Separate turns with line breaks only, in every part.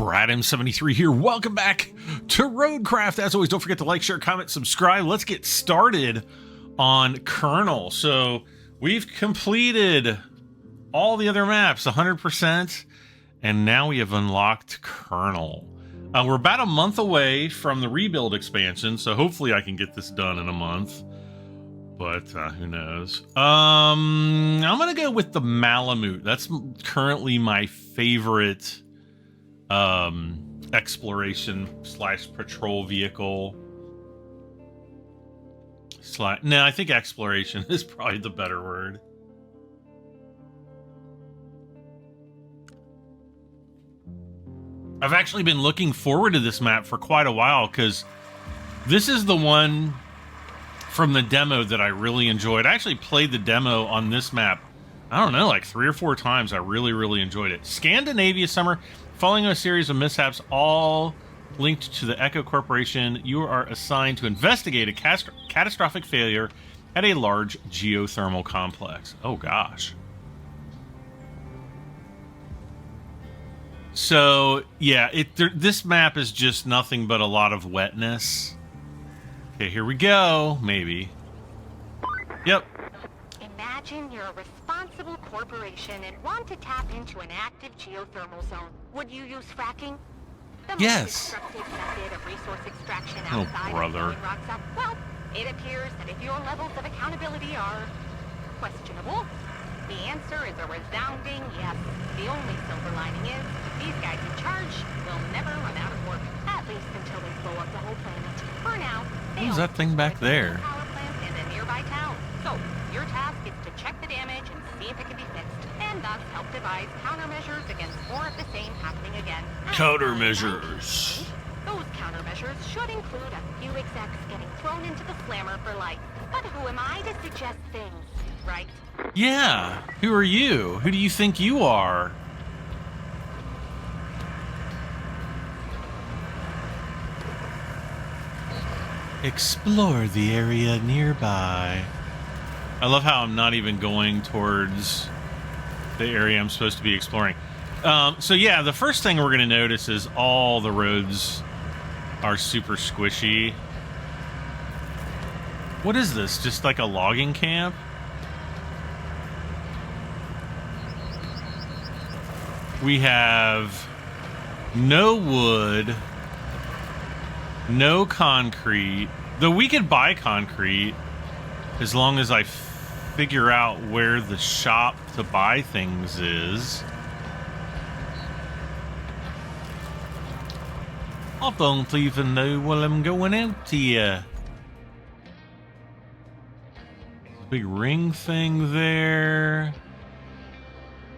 BradM73 here. Welcome back to ROADCRAFT. As always, don't forget to like, share, comment, subscribe. Let's get started on Kernel. So we've completed all the other maps 100%, and now we have unlocked Kernel. We're about a month away from the rebuild expansion, so hopefully I can get this done in a month. But who knows? I'm gonna go with the Malamute. That's currently my favorite exploration / patrol vehicle. No, I think exploration is probably the better word. I've actually been looking forward to this map for quite a while because this is the one from the demo that I really enjoyed. I actually played the demo on this map, I don't know, like 3 or 4 times. I really enjoyed it. Scandinavia summer, following a series of mishaps, all linked to the Echo Corporation. You are assigned to investigate a catastrophic failure at a large geothermal complex. Oh gosh. So yeah, this map is just nothing but a lot of wetness. Okay, here we go. Maybe. Yep.
Imagine you're a responsible corporation and want to tap into an active geothermal zone. Would you use fracking? The most destructive method of resource extraction outside of blowing rocks up. Well, it appears that if your levels of accountability are questionable, the answer is a resounding yes. The only silver lining is these guys in charge will never run out of work, at least until they blow up the whole planet. For now,
what's that thing back there?
Power plant in a nearby town. So your task is to check the damage and see if it can be fixed, and thus help devise countermeasures against more of the same happening again.
Countermeasures.
Those countermeasures should include a few execs getting thrown into the slammer for life. But who am I to suggest things, right?
Yeah. Who are you? Who do you think you are? Explore the area nearby. I love how I'm not even going towards the area I'm supposed to be exploring. So yeah, the first thing we're going to notice is all the roads are super squishy. What is this? Just like a logging camp? We have no wood, no concrete. Though we could buy concrete as long as I figure out where the shop to buy things is. I don't even know where I'm going out here. Big ring thing there.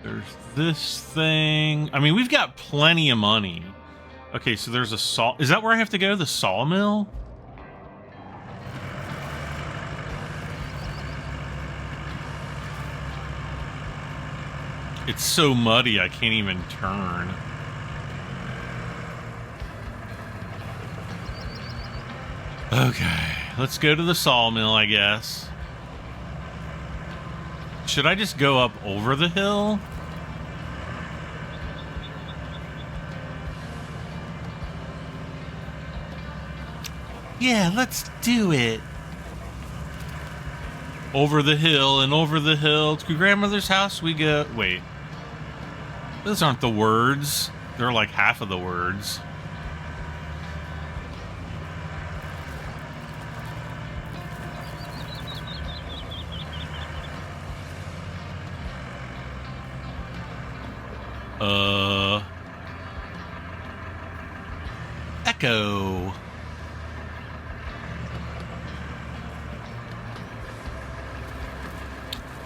There's this thing. I mean, we've got plenty of money. Okay, so there's a saw. Is that where I have to go? The sawmill? It's so muddy, I can't even turn. Okay, let's go to the sawmill, I guess. Should I just go up over the hill? Yeah, let's do it. Over the hill and over the hill. To grandmother's house we go. Wait. Those aren't the words. They're like half of the words. Echo.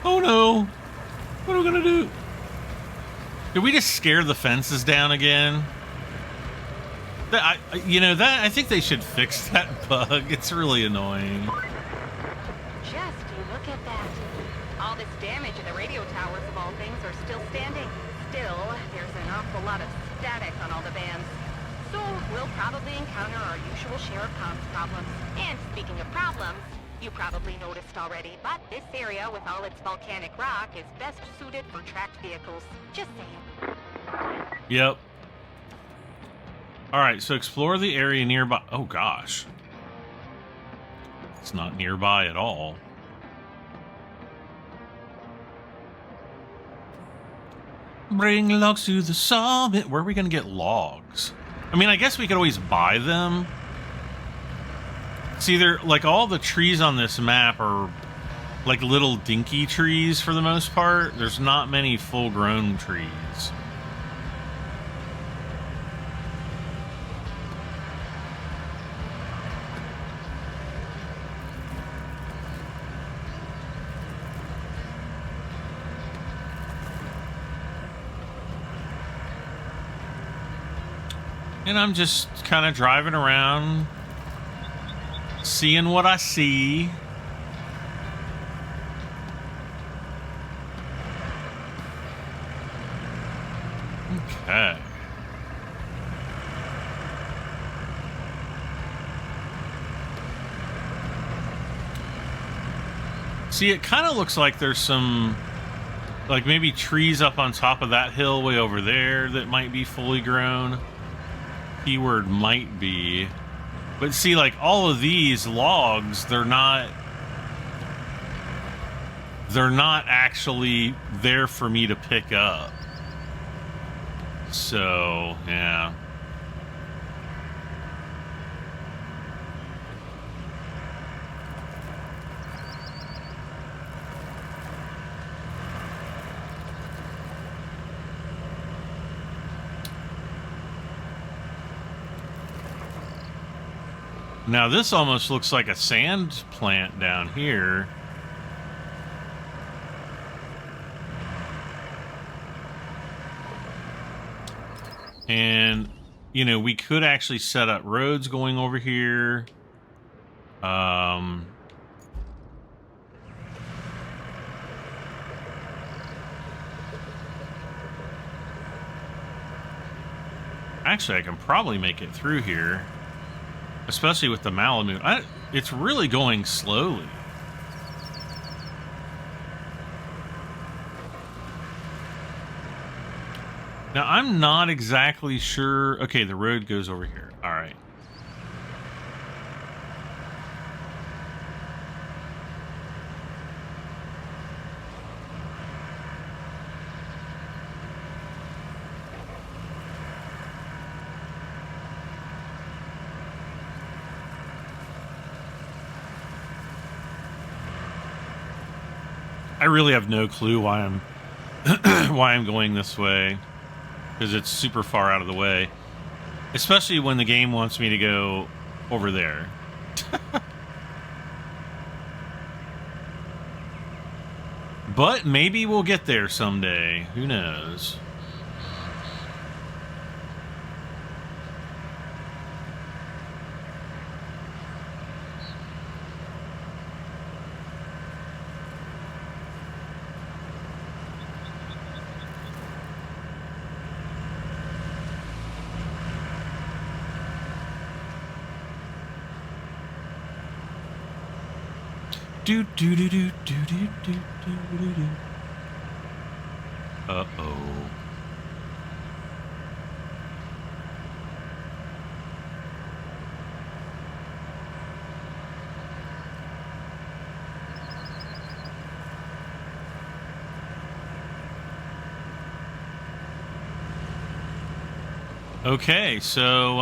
Oh no! What are we gonna do? Did we just scare the fences down again? I think they should fix that bug. It's really annoying.
Just you look at that. All this damage in the radio towers of all things are still standing. Still, there's an awful lot of static on all the bands. So we'll probably encounter our usual share of comms problems. And speaking of problems, you probably noticed already, but this area with all its volcanic rock is best suited for tracked vehicles. Just saying.
Yep. All right, so explore the area nearby. Oh, gosh. It's not nearby at all. Bring logs to the summit. Where are we going to get logs? I mean, I guess we could always buy them. See, they're like all the trees on this map are like little dinky trees for the most part. There's not many full-grown trees. And I'm just kind of driving around, seeing what I see. Okay. See, it kind of looks like there's some, like maybe trees up on top of that hill way over there that might be fully grown. Keyword might be. But see, like all of these logs, they're not actually there for me to pick up. So, yeah. Now this almost looks like a sand plant down here. And, you know, we could actually set up roads going over here. Actually, I can probably make it through here. Especially with the Malamute. It's really going slowly. Now, I'm not exactly sure. Okay, the road goes over here. All right. I really have no clue why I'm why I'm going this way, because it's super far out of the way, especially when the game wants me to go over there. But maybe we'll get there someday. Who knows? Do do do do do do do do do do. Uh-oh. Okay, so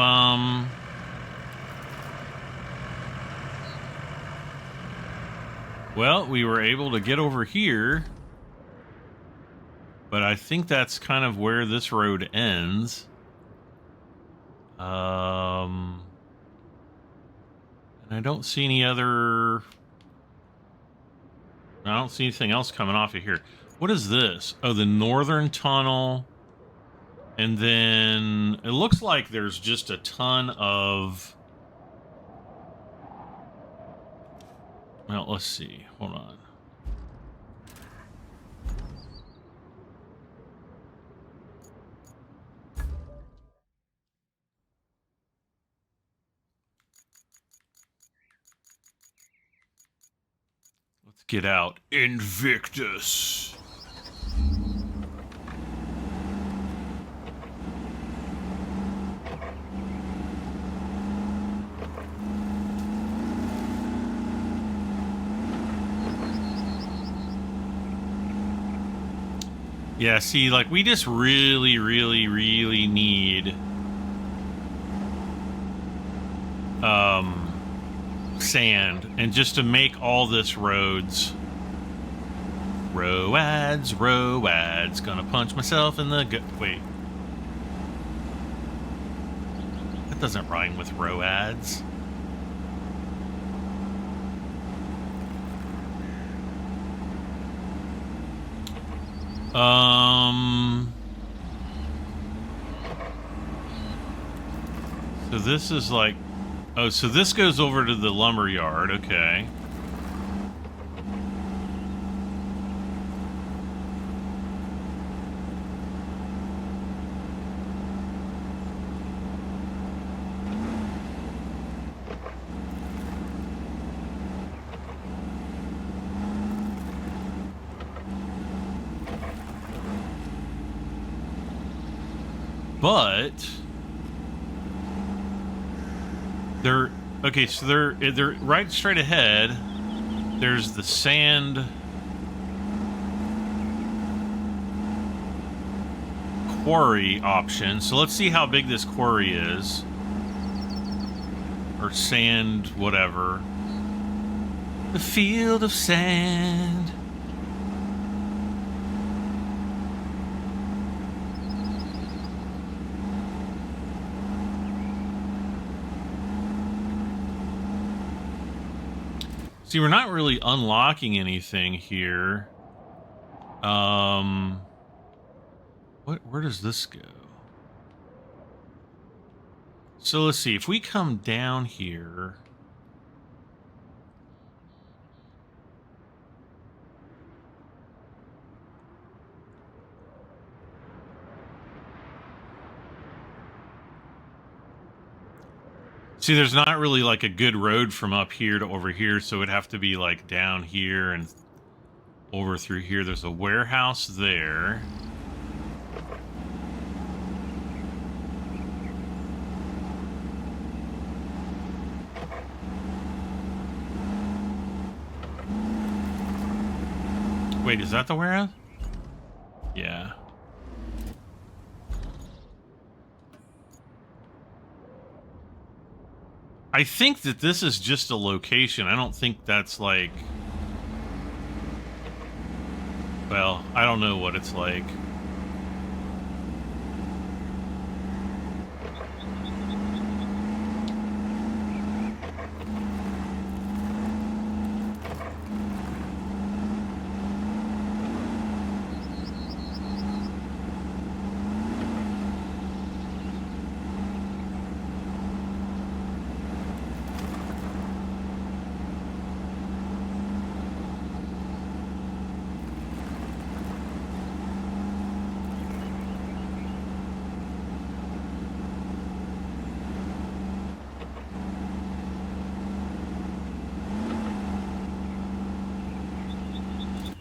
well, we were able to get over here, but I think that's kind of where this road ends. And I don't see any other... I don't see anything else coming off of here. What is this? Oh, the northern tunnel. And then it looks like there's just a ton of... Well, let's see. Hold on. Let's get out Invictus. Yeah, see, like, we just really, really, really need sand, and just to make all this roads. Roads, roads. Gonna punch myself in the wait. That doesn't rhyme with roads. So this is like, oh, so this goes over to the lumber yard, okay. But they're okay, so they're right straight ahead. There's the sand quarry option. So let's see how big this quarry is. Or sand, whatever. The field of sand. See, we're not really unlocking anything here. Where does this go? So let's see, if we come down here. See, there's not really like a good road from up here to over here, so it'd have to be like down here and over through here. There's a warehouse there. Wait, is that the warehouse? Yeah. I think that this is just a location. I don't think that's like... Well, I don't know what it's like.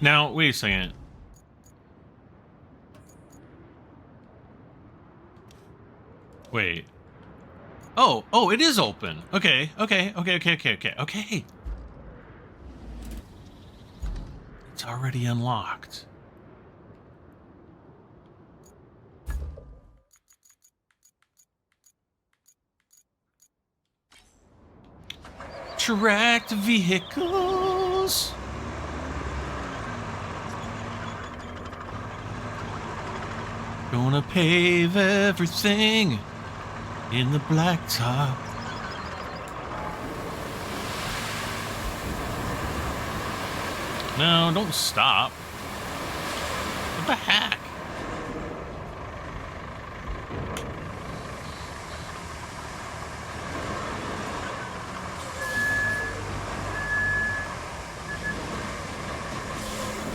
Now, wait a second. Wait. Oh, it is open. Okay. It's already unlocked. Tracked vehicles. Gonna pave everything in the blacktop. No, don't stop. What the heck?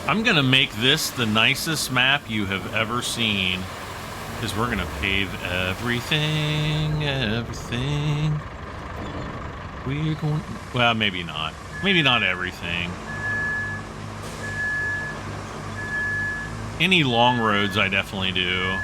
I'm gonna make this the nicest map you have ever seen, because we're gonna pave everything. We're going, well, maybe not everything. Any long roads I definitely do.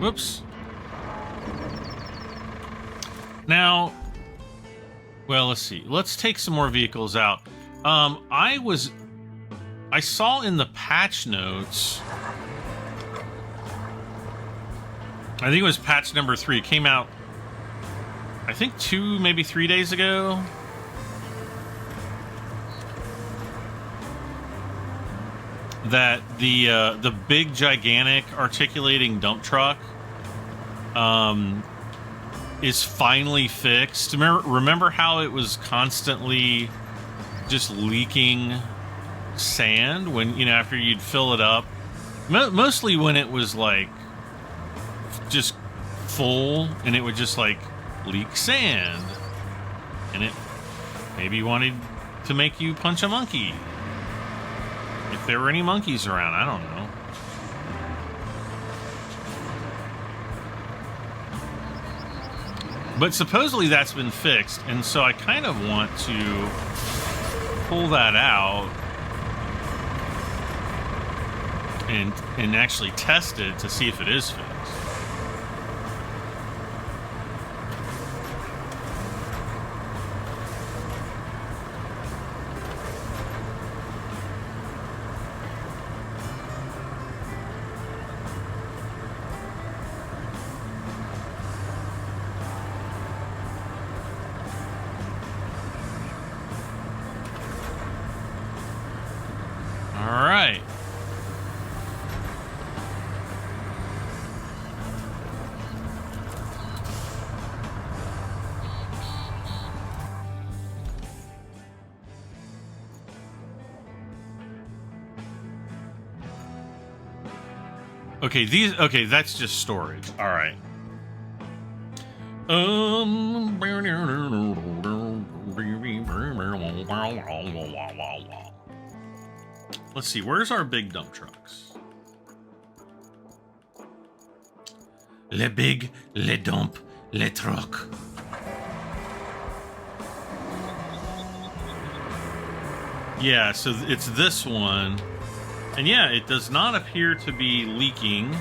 Whoops. Now, well, let's see. Let's take some more vehicles out. I saw in the patch notes, I think it was patch number 3. It came out, I think 2, maybe 3 days ago. That the big gigantic articulating dump truck is finally fixed. Remember how it was constantly just leaking sand when, you know, after you'd fill it up? Mostly when it was like just full, and it would just like leak sand, and it maybe wanted to make you punch a monkey. If there were any monkeys around, I don't know. But supposedly that's been fixed, and so I kind of want to pull that out and actually test it to see if it is fixed. Okay, that's just storage. All right. Let's see. Where's our big dump trucks? Le big, le dump, le truck. Yeah, so it's this one. And yeah, it does not appear to be leaking.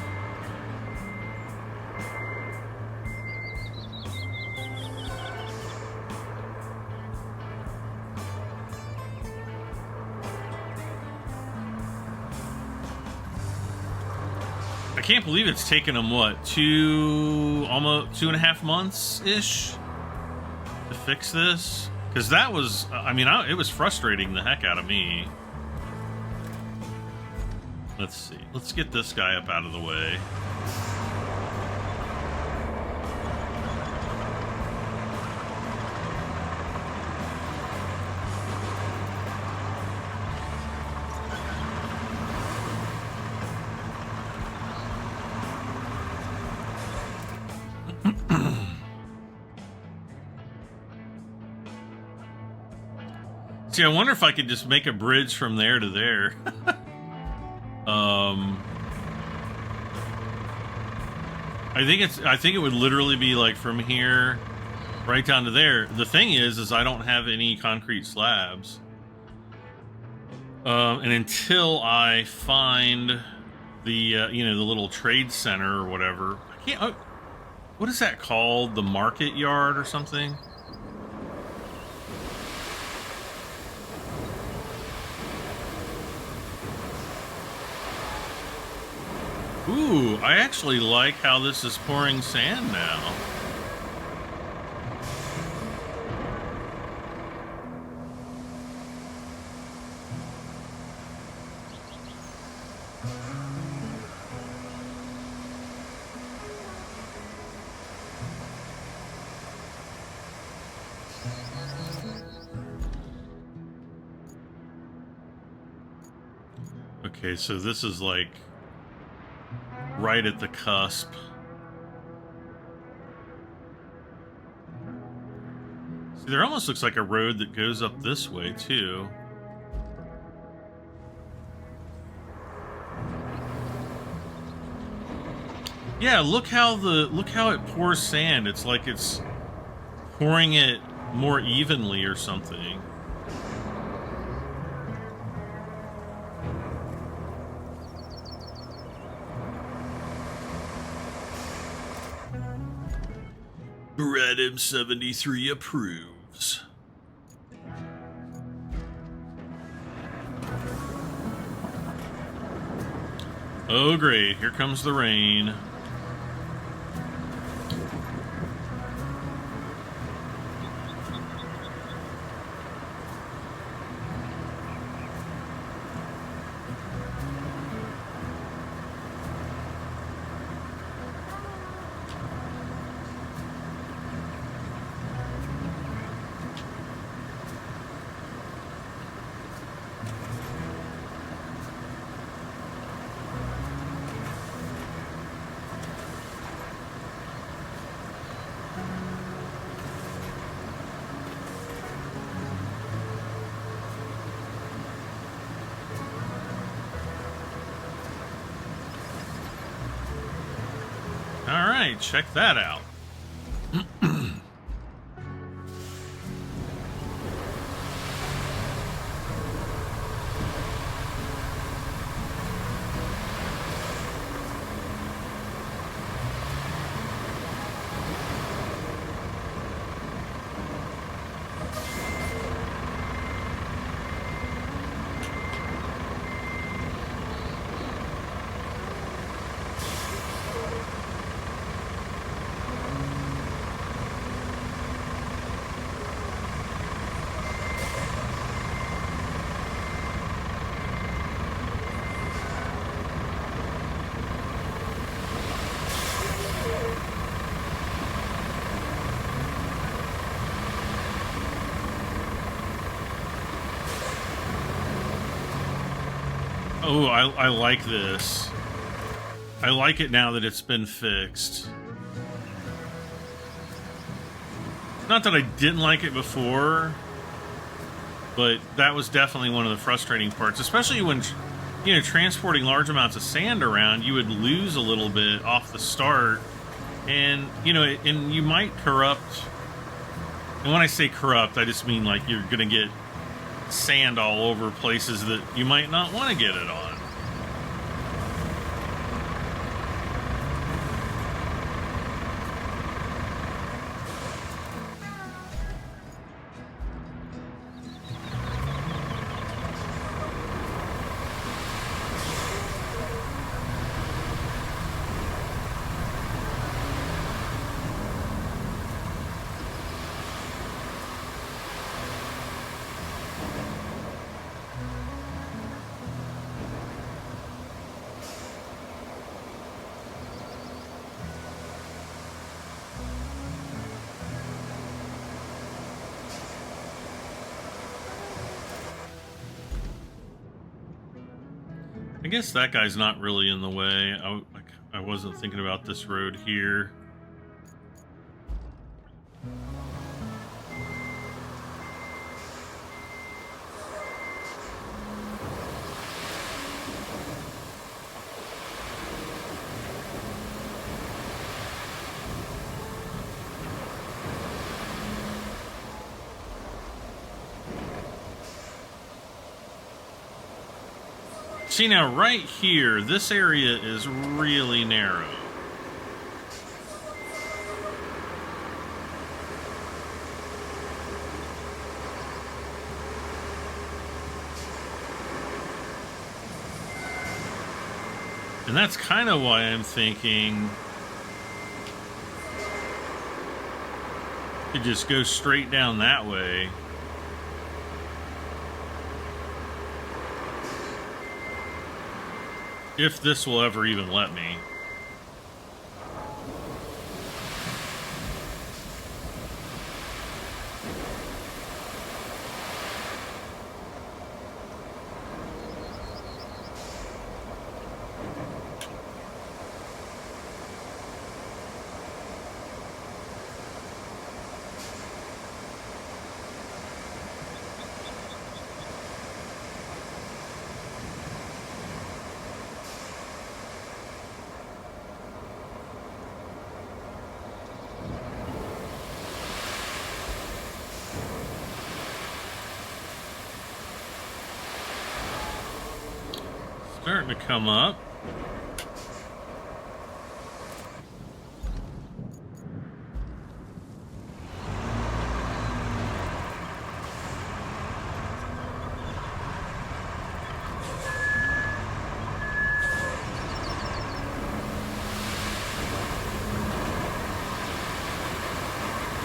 I can't believe it's taken them, what, almost 2.5 months-ish to fix this? Because that was, I mean, it was frustrating the heck out of me. Let's see. Let's get this guy up out of the way. See, I wonder if I could just make a bridge from there to there. I think it would literally be like from here right down to there. The thing is I don't have any concrete slabs. And until I find the you know, the little trade center or whatever, I can't. What is that called? The market yard or something? Ooh, I actually like how this is pouring sand now. Okay, so this is like right at the cusp. See, there almost looks like a road that goes up this way too. Yeah, look how it pours sand. It's like it's pouring it more evenly or something. Radham73 approves. Oh great, here comes the rain. All right, check that out. Oh, I like this. I like it now that it's been fixed. Not that I didn't like it before, but that was definitely one of the frustrating parts, especially when, you know, transporting large amounts of sand around, you would lose a little bit off the start, and, you know, and you might corrupt, and when I say corrupt, I just mean like you're gonna get sand all over places that you might not want to get it on. I guess that guy's not really in the way. I wasn't thinking about this road here. See, now right here, this area is really narrow. And that's kind of why I'm thinking to just go straight down that way. If this will ever even let me. Starting to come up.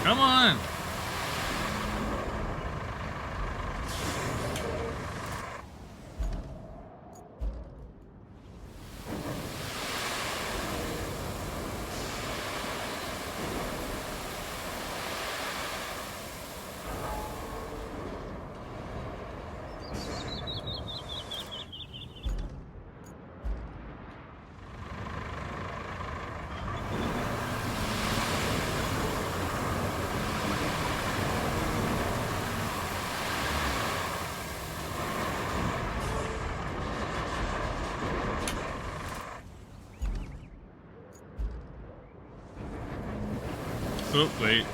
Come on. Oh, wait.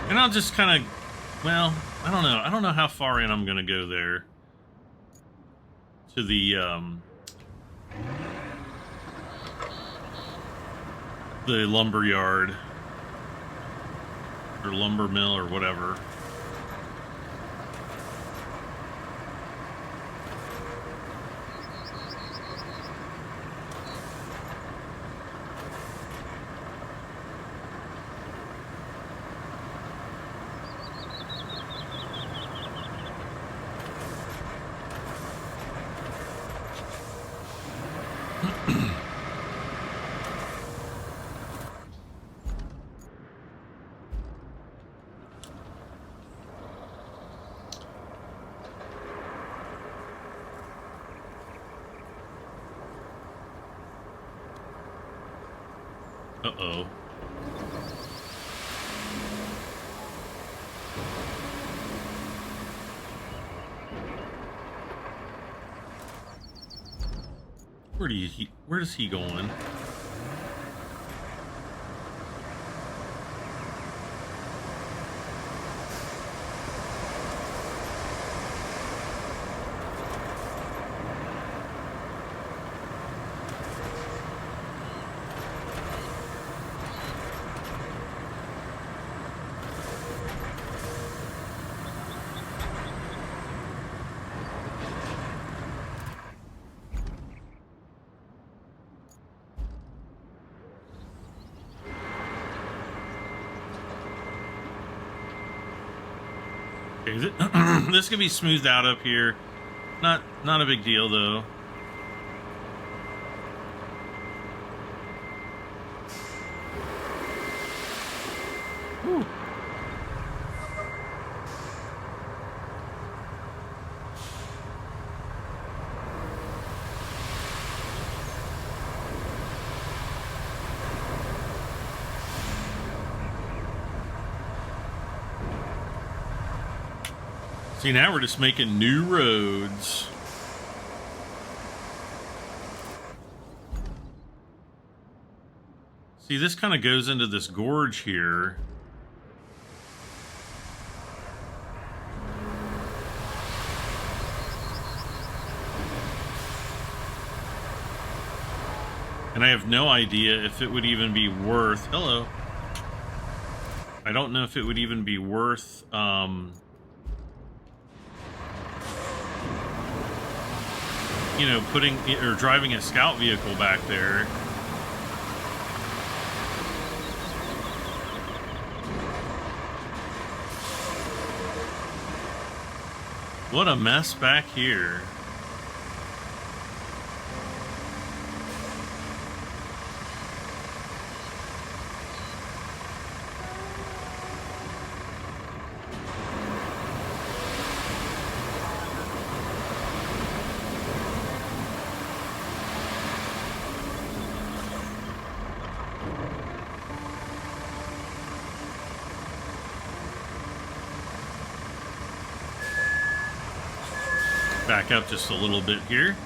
And I'll just kind of, well, I don't know. I don't know how far in I'm going to go there. To the lumber yard. Or lumber mill or whatever. Uh-oh. Where is he going? This can be smoothed out up here. Not a big deal though. Whew. See, now we're just making new roads. See, this kind of goes into this gorge here. And I have no idea if it would even be worth... Hello. I don't know if it would even be worth... you know, putting or driving a scout vehicle back there. What a mess back here. Back up just a little bit here.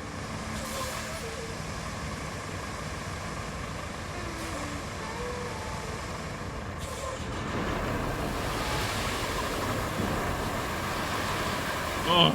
Oh.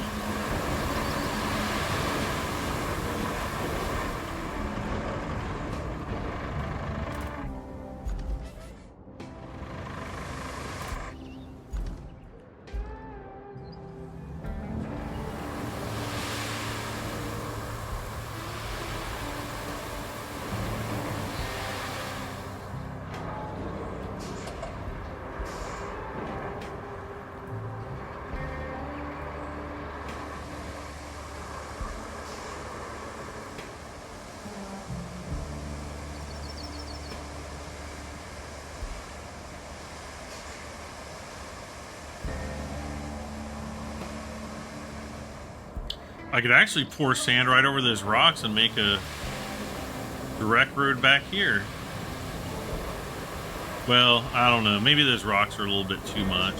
I could actually pour sand right over those rocks and make a direct road back here. Well, I don't know. Maybe those rocks are a little bit too much.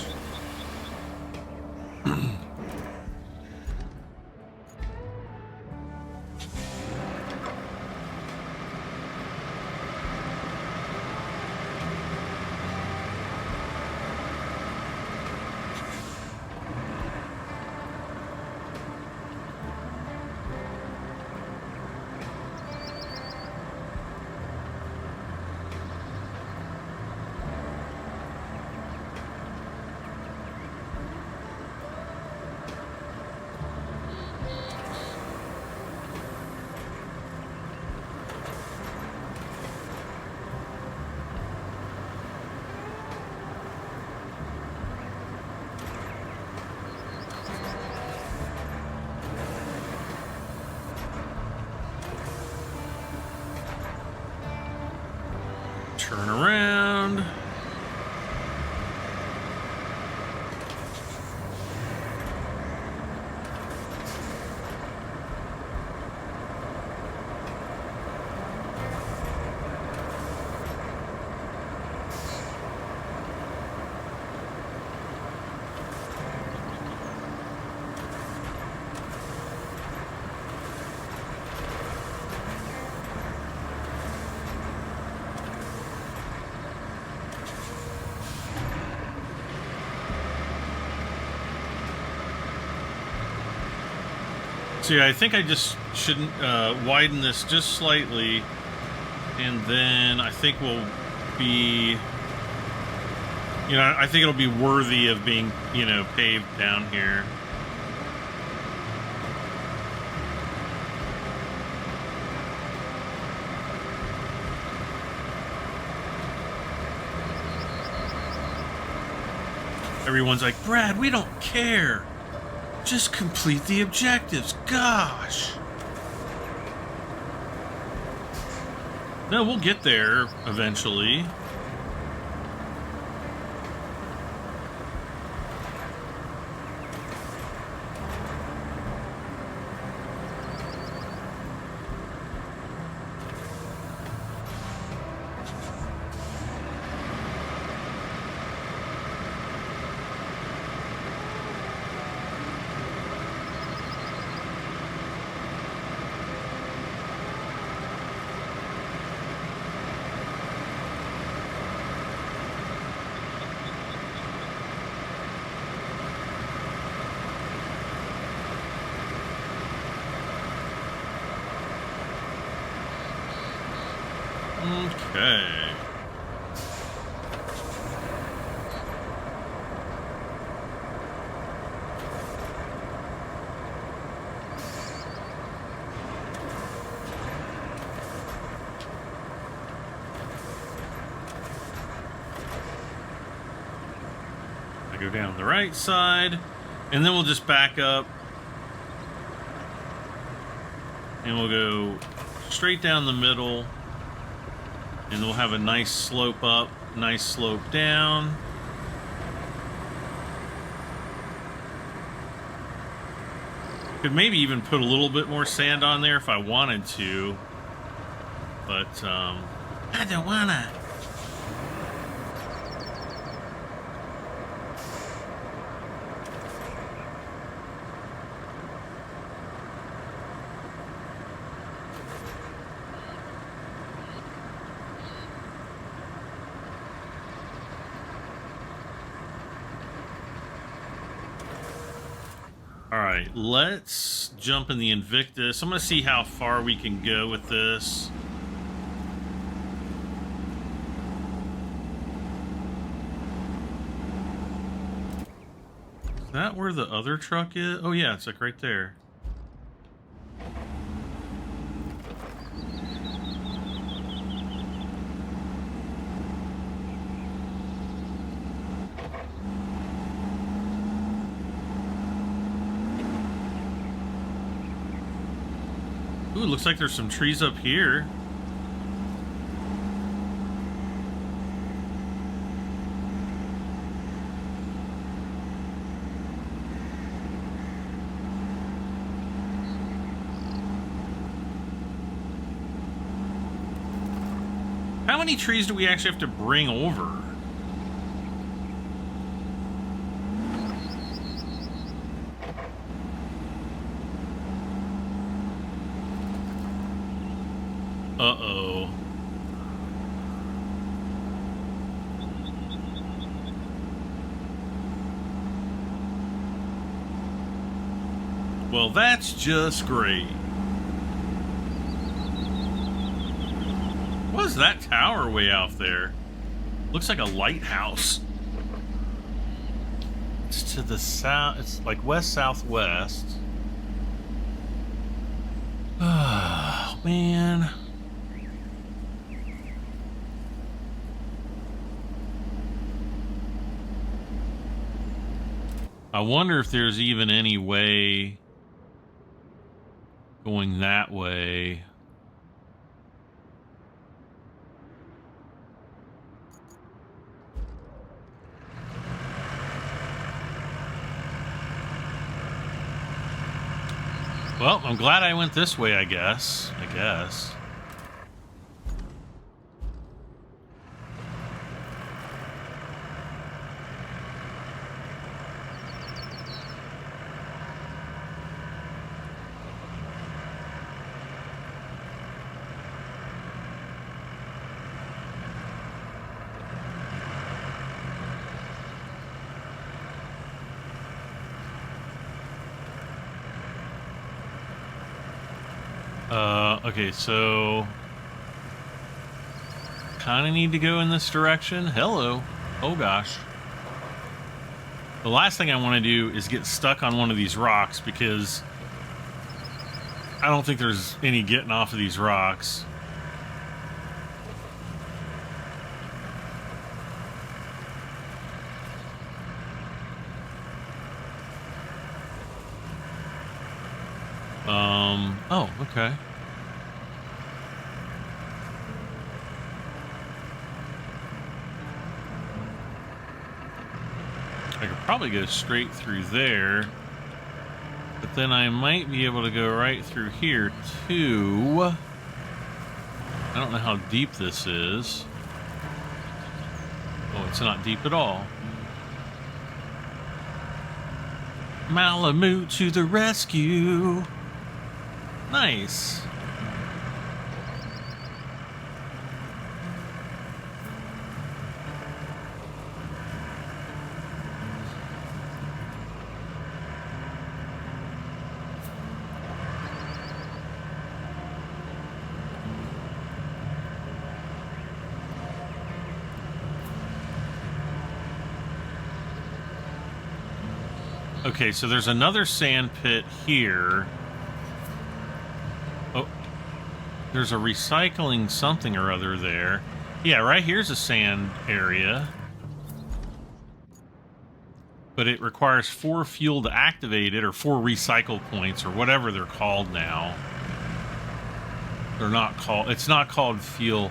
Turn around. See, I think I just shouldn't widen this just slightly, and then I think we'll be, you know, I think it'll be worthy of being, you know, paved down here. Everyone's like, Brad, we don't care. Just complete the objectives. Gosh. No, we'll get there eventually. Okay. I go down the right side, and then we'll just back up, and we'll go straight down the middle. And we'll have a nice slope up, nice slope down. Could maybe even put a little bit more sand on there if I wanted to. But, I don't wanna. right, let's jump in the Invictus. I'm going to see how far we can go with this. Is that where the other truck is? Oh yeah, it's like right there. Ooh, looks like there's some trees up here. How many trees do we actually have to bring over? Uh-oh. Well, that's just great. What is that tower way out there? Looks like a lighthouse. It's to the south. It's like west-southwest. Oh, man. I wonder if there's even any way going that way. Well, I'm glad I went this way, I guess. Okay, so kind of need to go in this direction. Hello. Oh gosh. The last thing I want to do is get stuck on one of these rocks, because I don't think there's any getting off of these rocks. Oh, okay. I could probably go straight through there, but then I might be able to go right through here too. I don't know how deep this is. Oh, it's not deep at all. Malamute to the rescue. Nice. Okay, so there's another sand pit here. Oh, there's a recycling something or other there. Yeah, right here's a sand area. But it requires 4 fuel to activate it, or 4 recycle points, or whatever they're called now. They're not called, it's not called fuel.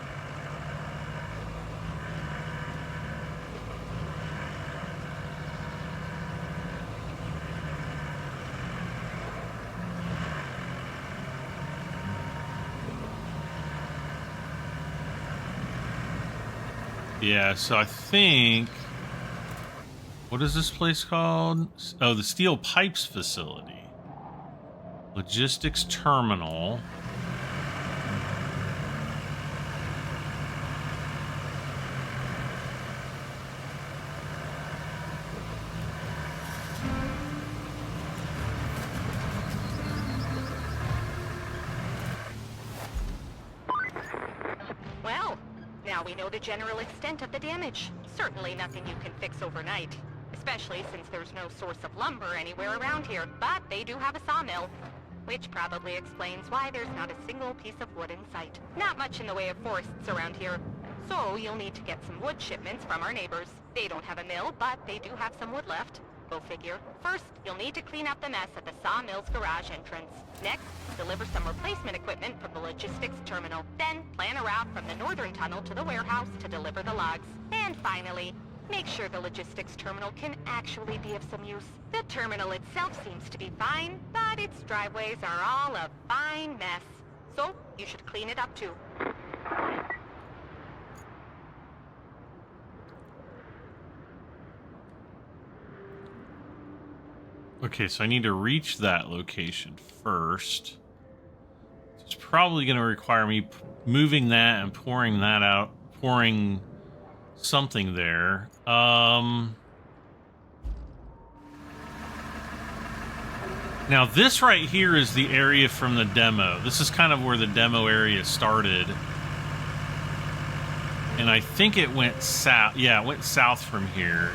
Yeah, so I think... What is this place called? Oh, the Steel Pipes Facility. Logistics Terminal.
Now we know the general extent of the damage. Certainly nothing you can fix overnight, especially since there's no source of lumber anywhere around here. But they do have a sawmill, which probably explains why there's not a single piece of wood in sight. Not much in the way of forests around here, so you'll need to get some wood shipments from our neighbors. They don't have a mill, but they do have some wood left. Go figure. First, you'll need to clean up the mess at the sawmill's garage entrance. Next, deliver some replacement equipment from the logistics terminal. Then, plan a route from the northern tunnel to the warehouse to deliver the logs. And finally, make sure the logistics terminal can actually be of some use. The terminal itself seems to be fine, but its driveways are all a fine mess. So, you should clean it up too.
Okay, so I need to reach that location first. It's probably going to require me moving that and pouring that out, pouring something there. Now this right here is the area from the demo. This is kind of where the demo area started. And I think it went south. Yeah, it went south from here.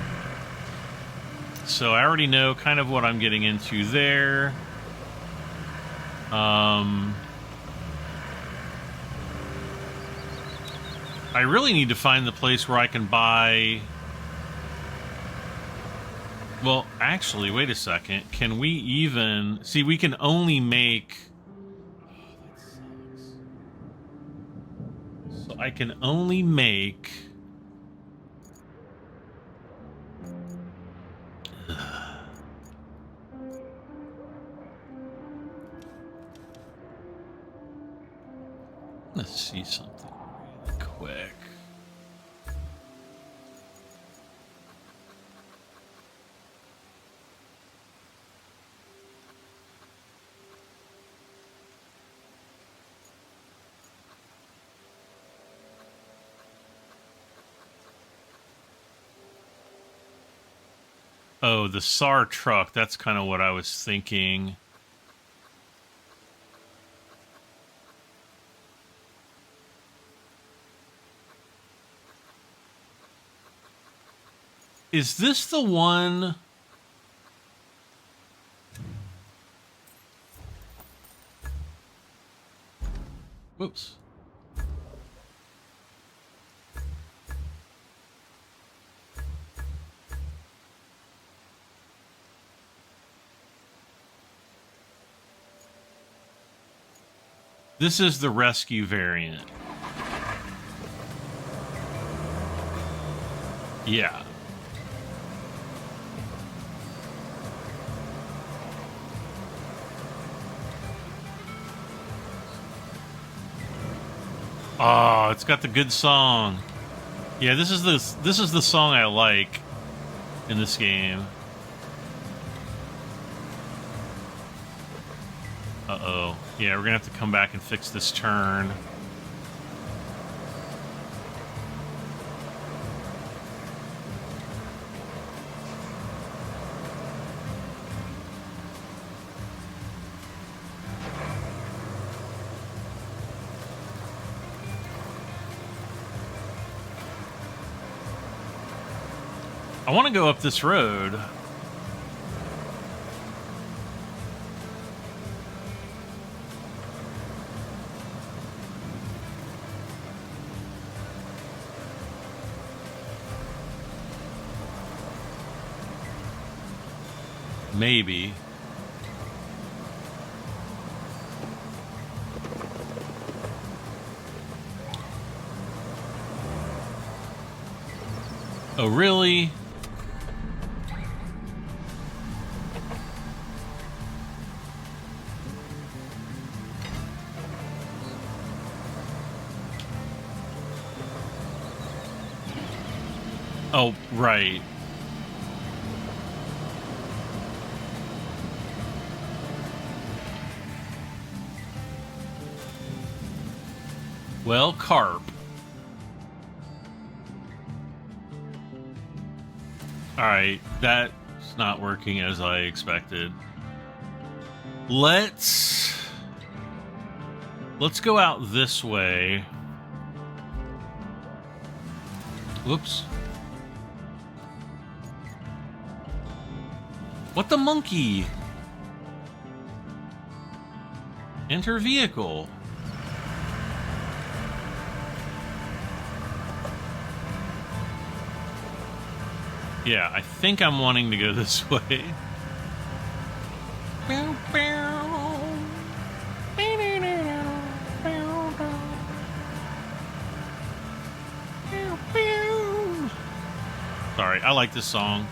So I already know kind of what I'm getting into there. I really need to find the place where I can buy... Well, actually, wait a second. Can we even... See, we can only make... Oh, that sucks. So I can only make... Let's see something really quick. Oh, the SAR truck. That's kind of what I was thinking. Is this the one? Whoops. This is the rescue variant. Yeah. Oh, it's got the good song. Yeah, this is the song I like in this game. Uh-oh. Yeah, we're gonna have to come back and fix this turn. I want to go up this road. Maybe. Oh, really? Oh, right. Well, carp. Alright, that's not working as I expected. Let's go out this way. Whoops. What the monkey? Enter vehicle. Yeah, I think I'm wanting to go this way. Sorry, I like this song.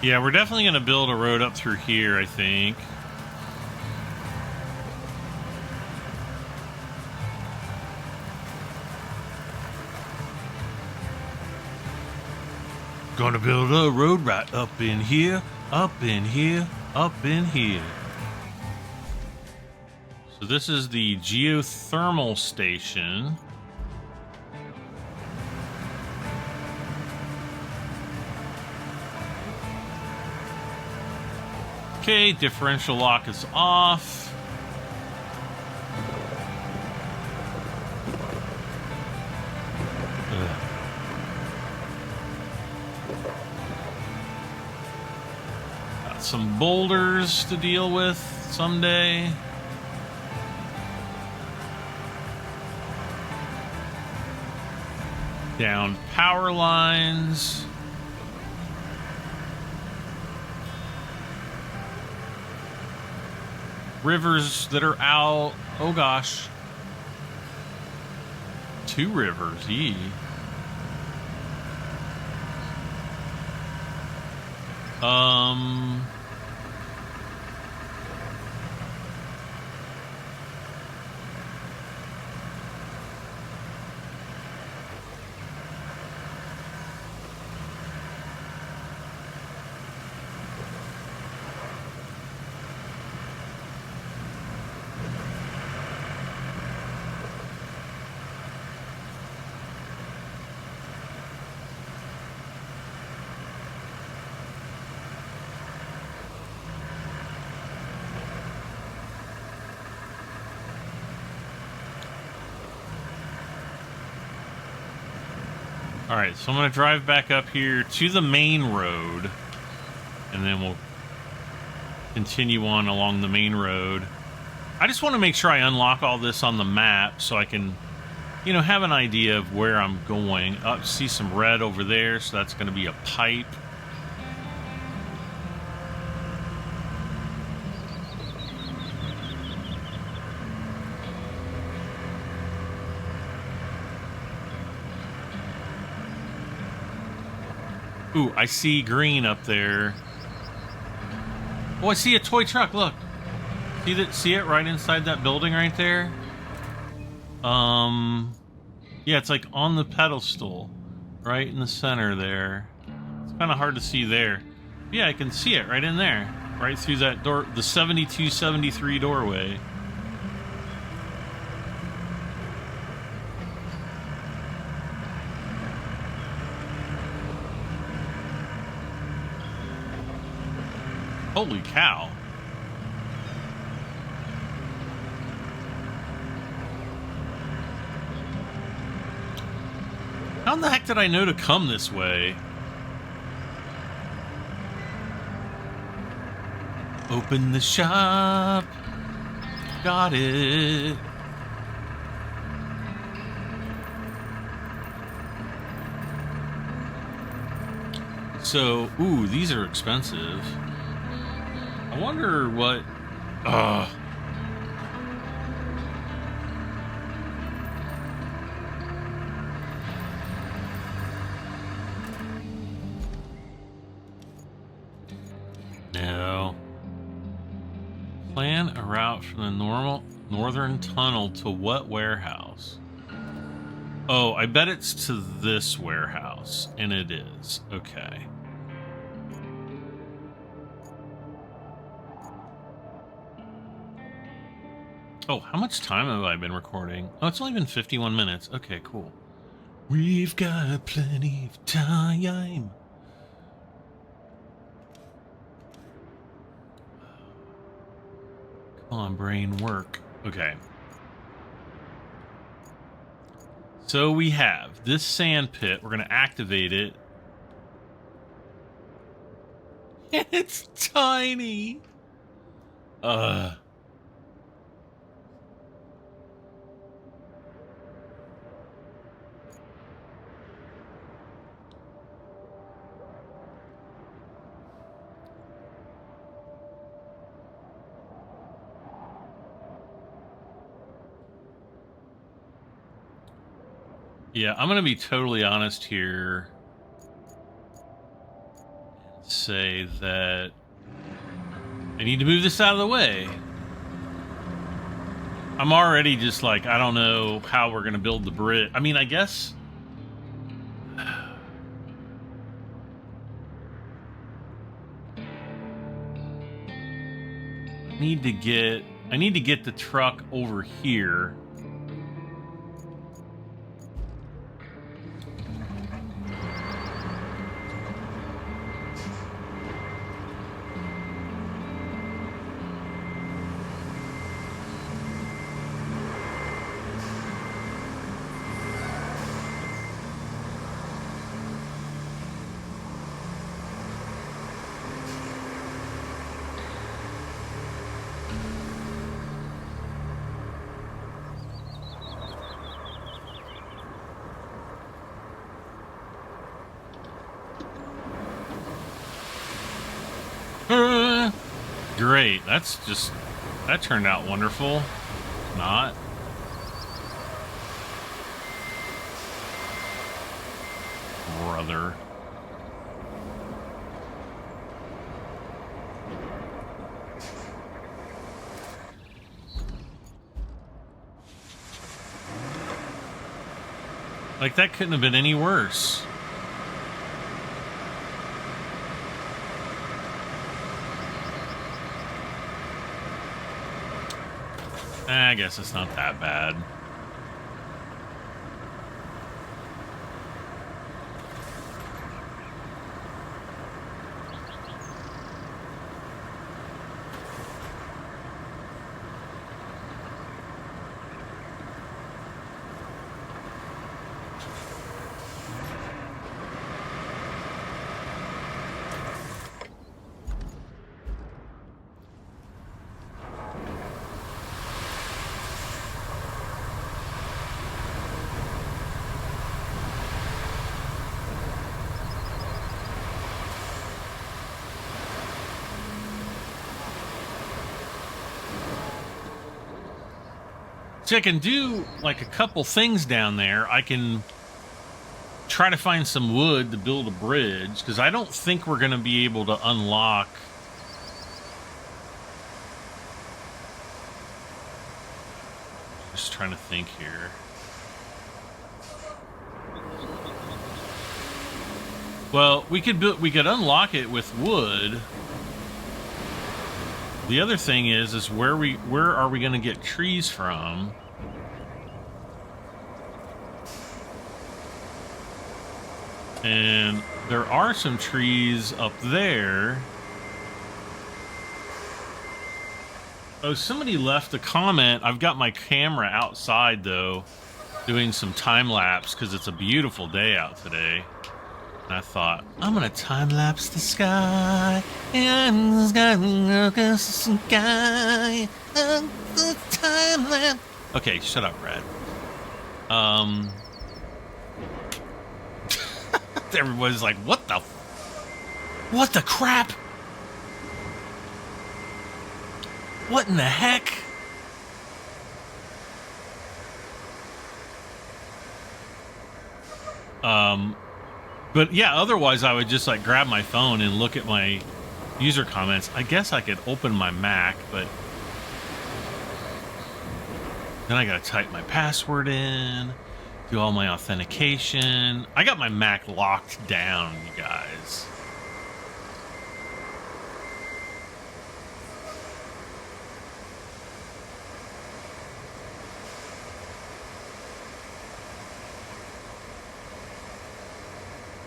Yeah, we're definitely going to build a road up through here, I think. Gonna build a road right up in here, up in here, up in here. So this is the geothermal station. Okay, differential lock is off. Got some boulders to deal with someday. Down power lines. Rivers that are out. Oh gosh. 2 rivers. Yee. All right, so I'm going to drive back up here to the main road, and then we'll continue on along the main road. I just want to make sure I unlock all this on the map so I can, you know, have an idea of where I'm going. Oh, see some red over there, so that's going to be a pipe. Ooh, I see green up there. Oh, I see a toy truck. Look. See that? See it right inside that building right there? Yeah, it's like on the pedestal. Right in the center there. It's kind of hard to see there. Yeah, I can see it right in there. Right through that door, the 7273 doorway. Holy cow. How in the heck did I know to come this way? Open the shop. Got it. So, ooh, these are expensive. I wonder what... No. Plan a route from the northern tunnel to what warehouse? Oh, I bet it's to this warehouse. And it is. Okay. Oh, how much time have I been recording? Oh, it's only been 51 minutes. Okay, cool. We've got plenty of time. Come on, brain, work. Okay. So we have this sand pit. We're going to activate it. It's tiny. Yeah, I'm going to be totally honest here and say that I need to move this out of the way. I'm already just like, I don't know how we're going to build the bridge. I mean, I guess... I need to get the truck over here. Great, that turned out wonderful. Not. Brother. Like, that couldn't have been any worse. I guess it's not that bad. So I can do like a couple things down there. I can try to find some wood to build a bridge, because I don't think we're going to be able to unlock. Just trying to think here. Well, we could unlock it with wood. The other thing is where are we going to get trees from? And there are some trees up there. Oh, somebody left a comment. I've got my camera outside though, doing some time lapse because it's a beautiful day out today. And I thought, I'm gonna time lapse the sky, and the sky, the time lapse. Okay, shut up, Brad. Everybody's like, what the crap? What in the heck? But yeah, otherwise I would just like grab my phone and look at my user comments. I guess I could open my Mac, but then I gotta type my password in, do all my authentication. I got my Mac locked down, you guys.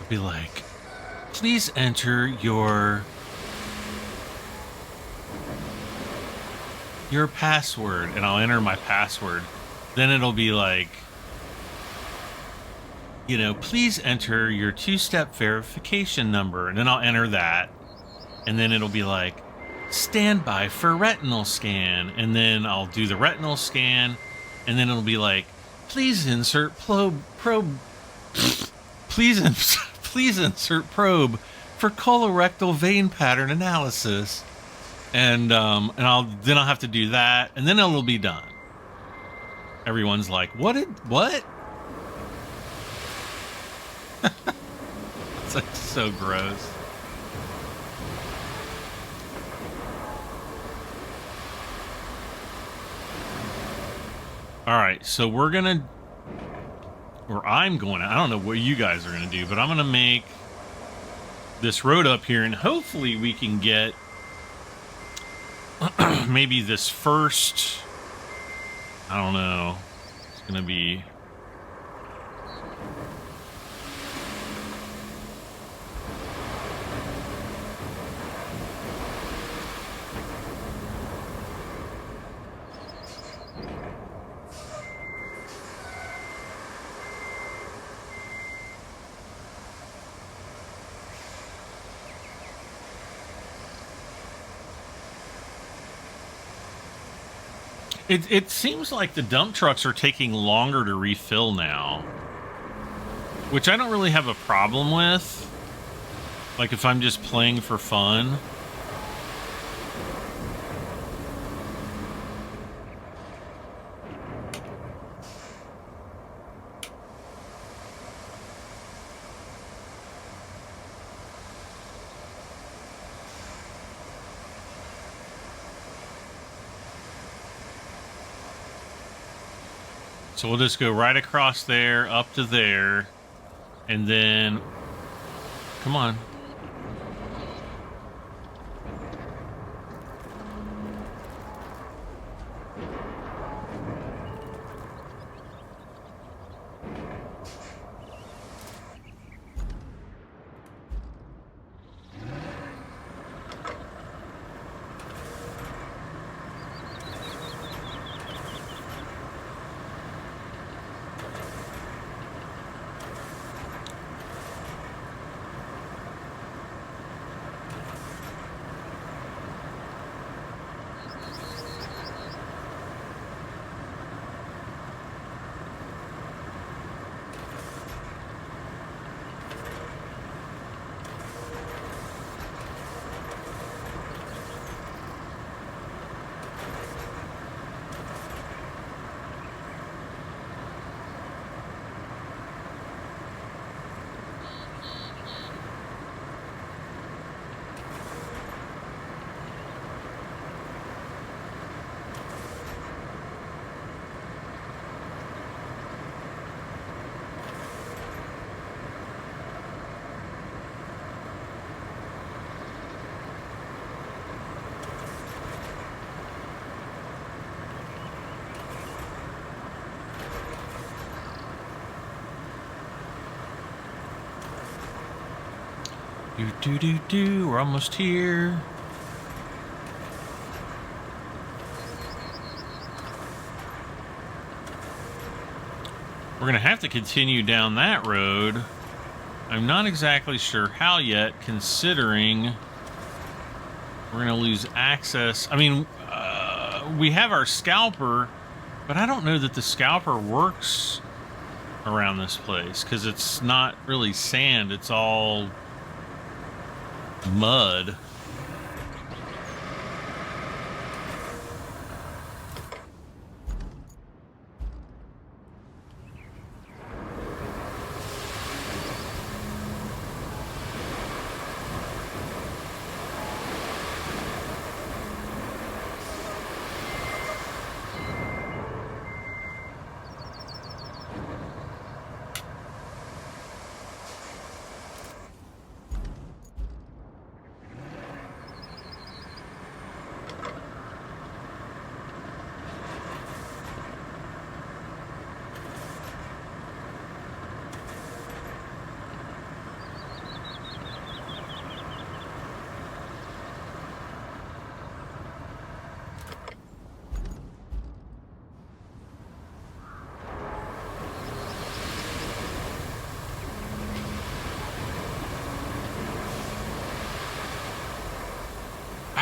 Be like, please enter your your password, and I'll enter my password. Then it'll be like, you know, please enter your 2-step verification number. And then I'll enter that. And then it'll be like, stand by for retinal scan. And then I'll do the retinal scan. And then it'll be like, please insert probe. Please insert probe for colorectal vein pattern analysis. And I'll have to do that, and then it'll be done. Everyone's like, what? It's like so gross. All right, so I'm going, I don't know what you guys are gonna do, but I'm gonna make this road up here, and hopefully we can get maybe this first, I don't know, it's gonna be, It seems like the dump trucks are taking longer to refill now, which I don't really have a problem with. Like if I'm just playing for fun. So we'll just go right across there, up to there, and then, come on. We're almost here. We're gonna have to continue down that road. I'm not exactly sure how yet, considering we're gonna lose access. I mean, we have our scalper, but I don't know that the scalper works around this place because it's not really sand, it's all mud.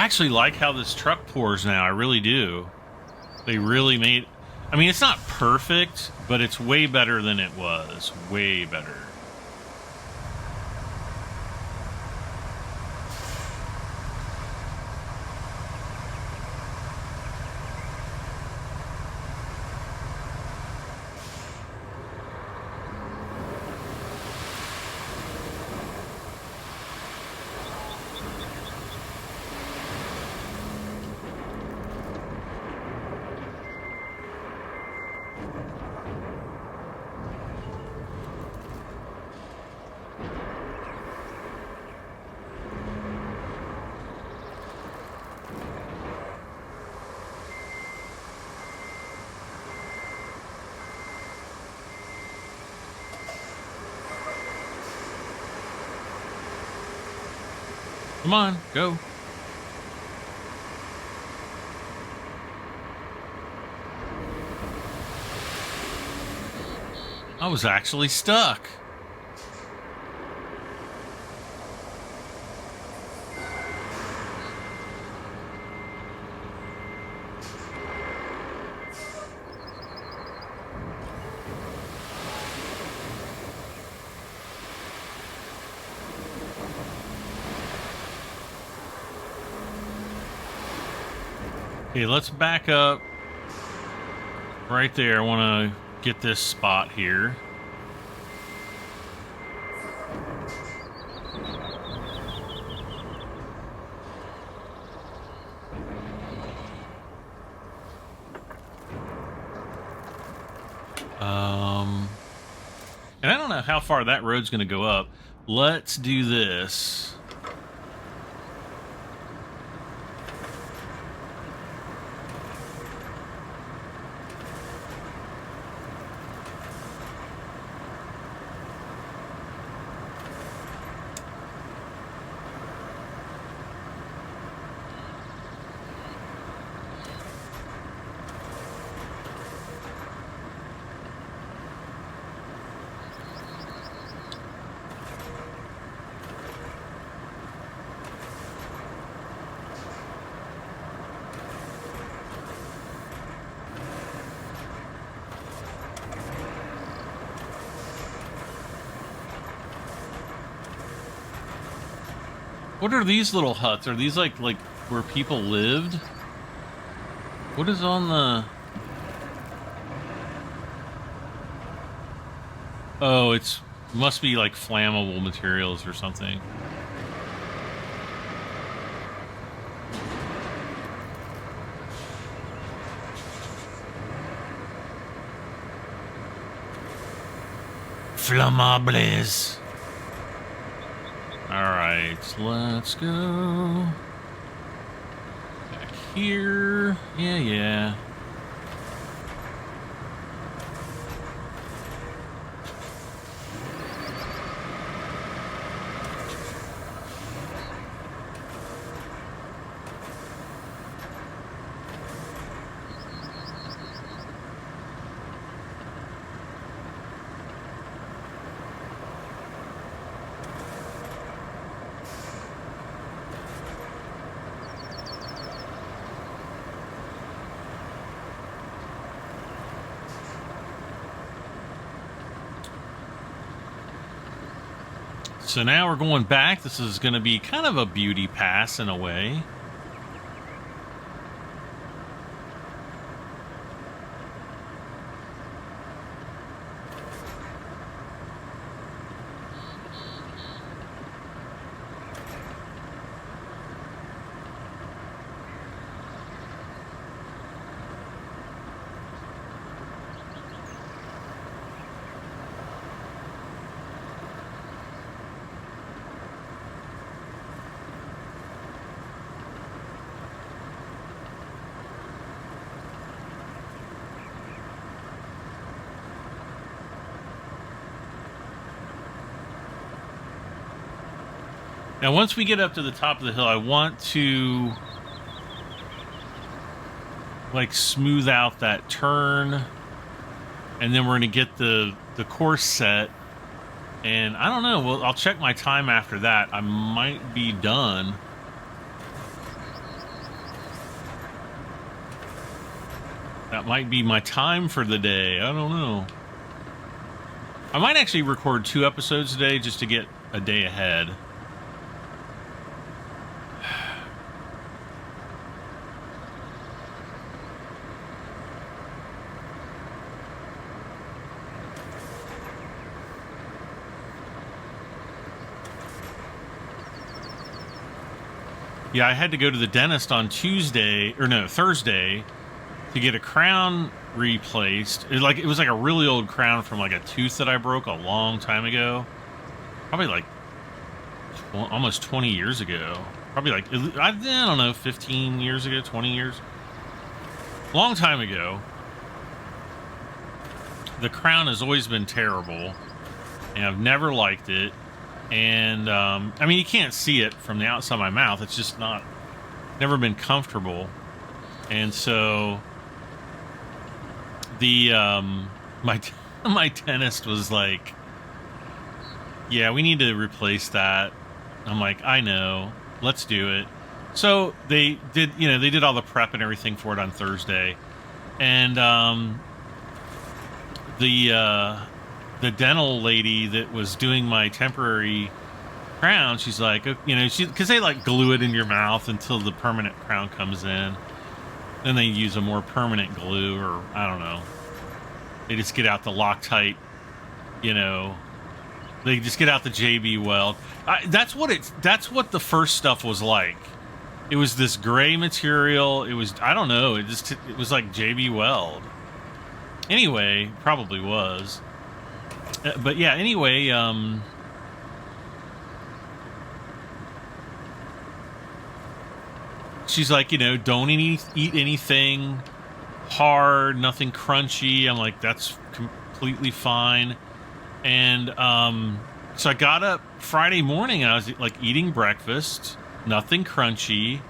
actually like how this truck pours now. I really do. They really made... I mean, it's not perfect, but it's way better than it was. Way better. Come on, go. I was actually stuck. Okay, let's back up right there. I want to get this spot here. And I don't know how far that road's going to go up. Let's do this. What are these little huts? Are these like where people lived? What is on the... Oh, it's must be like flammable materials or something. Flammables. Alright, let's go back here. Yeah. So now we're going back. This is going to be kind of a beauty pass in a way. Now, once we get up to the top of the hill, I want to, like, smooth out that turn. And then we're going to get the course set. And I don't know. Well, I'll check my time after that. I might be done. That might be my time for the day. I don't know. I might actually record 2 episodes today just to get a day ahead. Yeah, I had to go to the dentist on Thursday to get a crown replaced. It was like a really old crown from like a tooth that I broke a long time ago. Probably like almost 20 years ago. Probably like, I don't know, 15 years ago, 20 years. Long time ago. The crown has always been terrible, and I've never liked it. And, I mean, you can't see it from the outside of my mouth. It's just never been comfortable. And so, my dentist was like, yeah, we need to replace that. I'm like, I know, let's do it. So they did all the prep and everything for it on Thursday. And, the dental lady that was doing my temporary crown, she's like, because they like glue it in your mouth until the permanent crown comes in. Then they use a more permanent glue, or I don't know. They just get out the Loctite, they just get out the JB Weld. That's what the first stuff was like. It was this gray material. It was, I don't know, it was like JB Weld. Anyway, probably was. But yeah, anyway, she's like, don't eat anything hard, nothing crunchy. I'm like, that's completely fine. And so I got up Friday morning and I was like eating breakfast, nothing crunchy.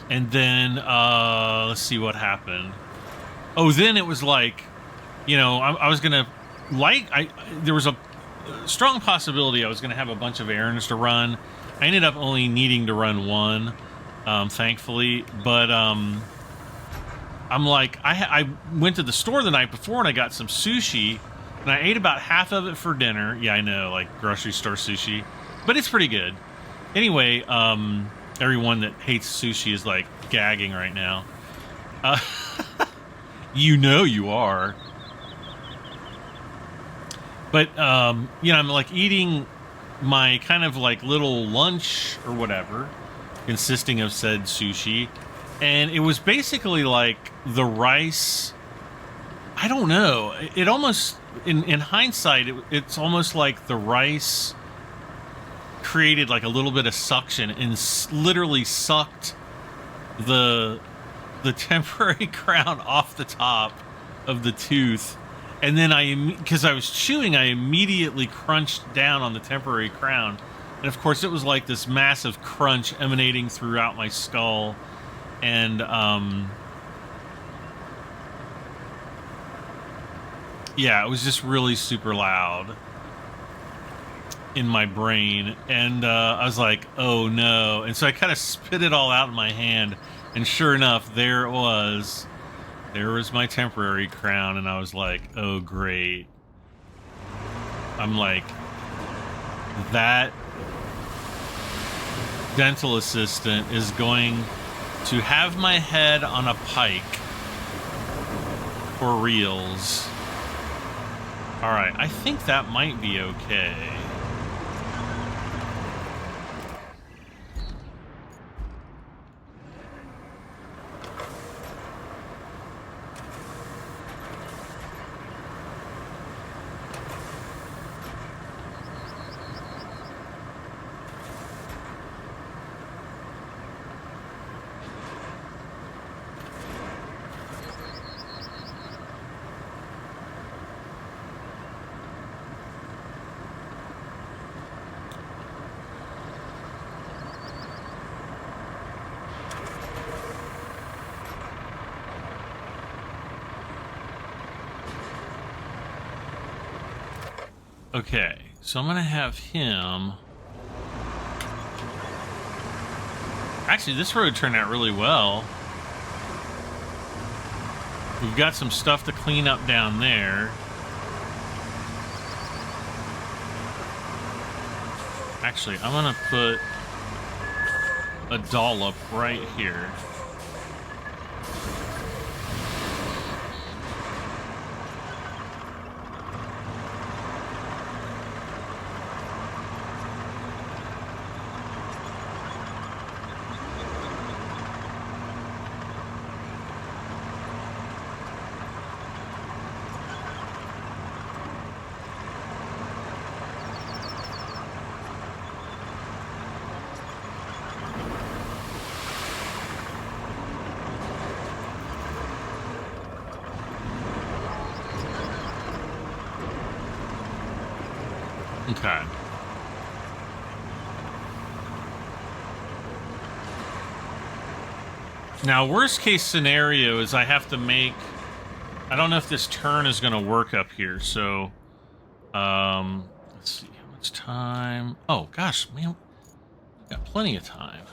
And then, let's see what happened. Oh, then it was like, I was going to, there was a strong possibility I was going to have a bunch of errands to run. I ended up only needing to run one, thankfully. But I'm like, I went to the store the night before and I got some sushi. And I ate about half of it for dinner. Yeah, I know, like grocery store sushi. But it's pretty good. Anyway, everyone that hates sushi is like gagging right now. You are. But, I'm like eating my kind of like little lunch or whatever, consisting of said sushi. And it was basically like the rice. I don't know. It almost, in hindsight, it's almost like the rice created like a little bit of suction and literally sucked the temporary crown off the top of the tooth. And then because I was chewing, I immediately crunched down on the temporary crown. And of course it was like this massive crunch emanating throughout my skull. And yeah, it was just really super loud in my brain. And I was like, oh no. And so I kind of spit it all out in my hand, and sure enough, there it was. There was my temporary crown, and I was like, oh great. I'm like, that dental assistant is going to have my head on a pike for reals. Alright, I think that might be okay. Okay, so I'm gonna have him Actually, this road turned out really well. We've got some stuff to clean up down there. Actually, I'm gonna put a dollop right here. Okay. Now, worst case scenario is I have to make... I don't know if this turn is going to work up here, so... let's see, how much time... Oh, gosh, man, we've got plenty of time.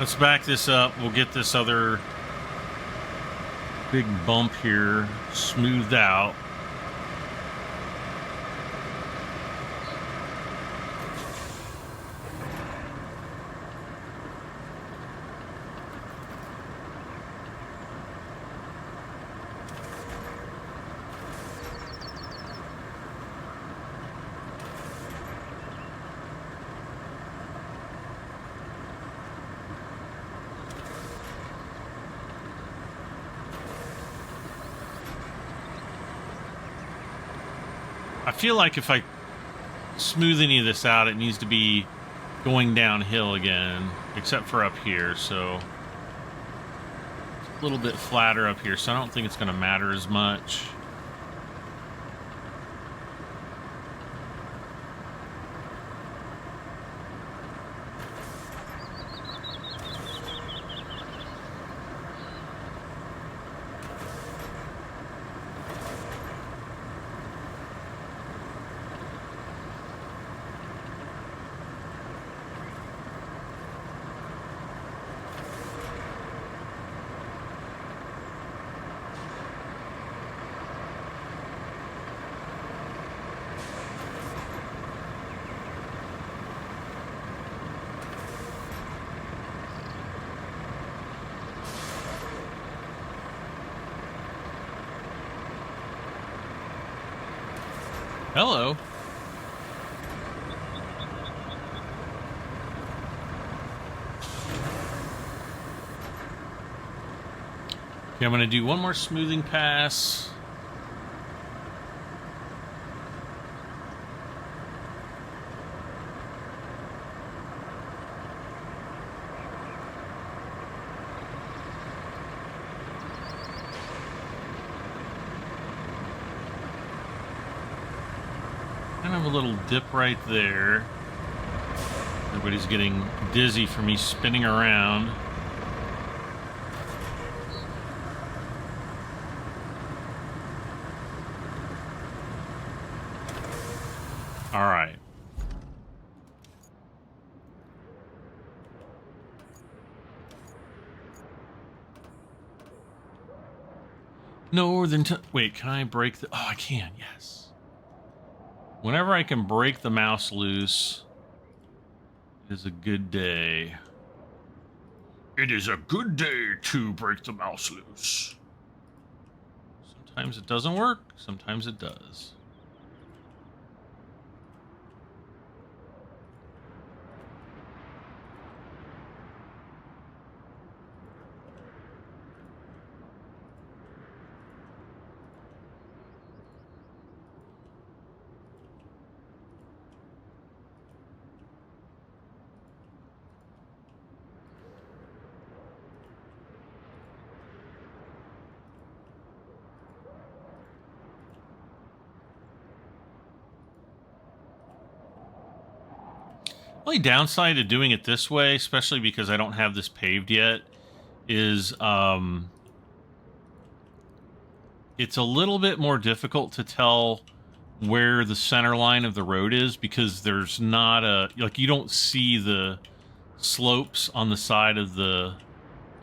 Let's back this up. We'll get this other big bump here smoothed out. I feel like if I smooth any of this out, it needs to be going downhill again, except for up here, so it's a little bit flatter up here, so I don't think it's going to matter as much. Hello. Okay, I'm going to do one more smoothing pass. Kind of a little dip right there. Everybody's getting dizzy from me spinning around. All right. Northern wait, can I break the... Oh, I can, yes. Whenever I can break the mouse loose, it is a good day. It is a good day to break the mouse loose. Sometimes it doesn't work, sometimes it does. Only downside to doing it this way, especially because I don't have this paved yet, is it's a little bit more difficult to tell where the center line of the road is, because there's not a, like, you don't see the slopes on the side of the,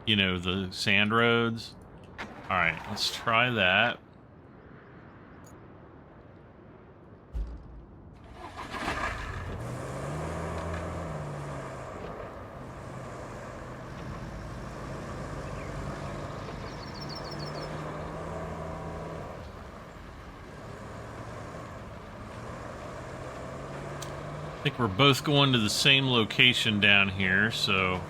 you know, the sand roads. All right, let's try that. I think we're both going to the same location down here, so...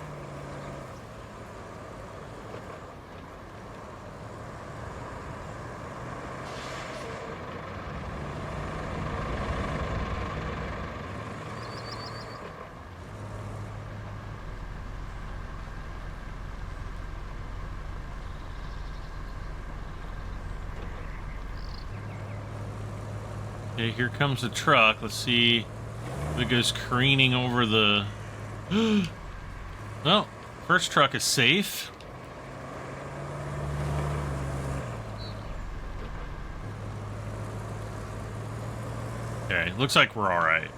Okay, here comes the truck. Let's see if it goes careening over the... Well, first truck is safe. Okay, looks like we're all right.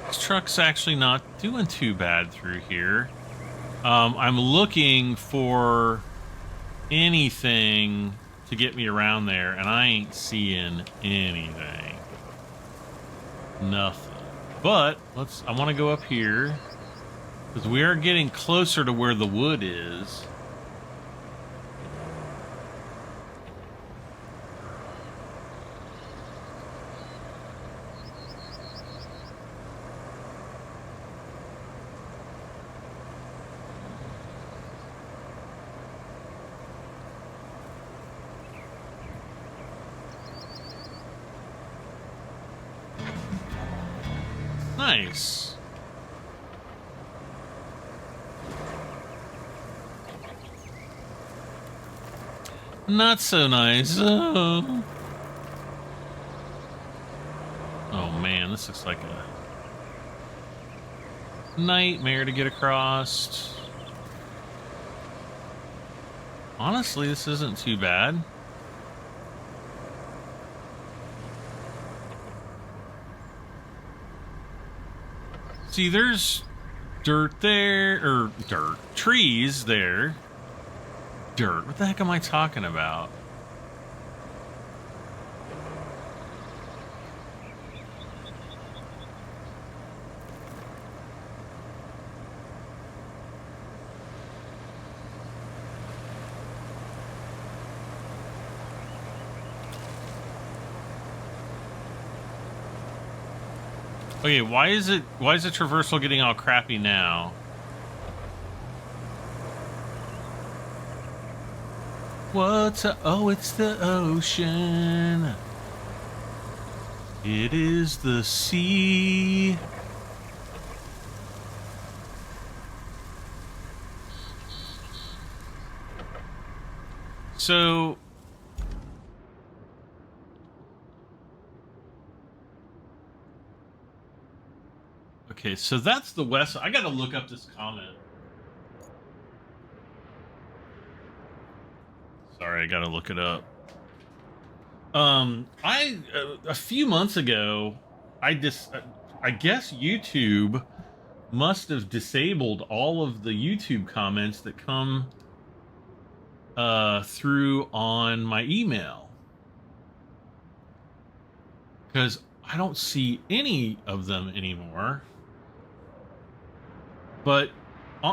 This truck's actually not doing too bad through here. I'm looking for anything to get me around there, and I ain't seeing anything. Nothing. But I want to go up here, because we are getting closer to where the wood is. Nice. Not so nice. Oh man, this looks like a nightmare to get across. Honestly, this isn't too bad. See, there's dirt there, or trees there. Dirt, what the heck am I talking about? Okay, why is the traversal getting all crappy now? Oh, it's the ocean. It is the sea. So okay, so that's the west. I gotta look up this comment. Sorry, I gotta look it up. A few months ago, I guess YouTube must have disabled all of the YouTube comments that come through on my email, because I don't see any of them anymore. But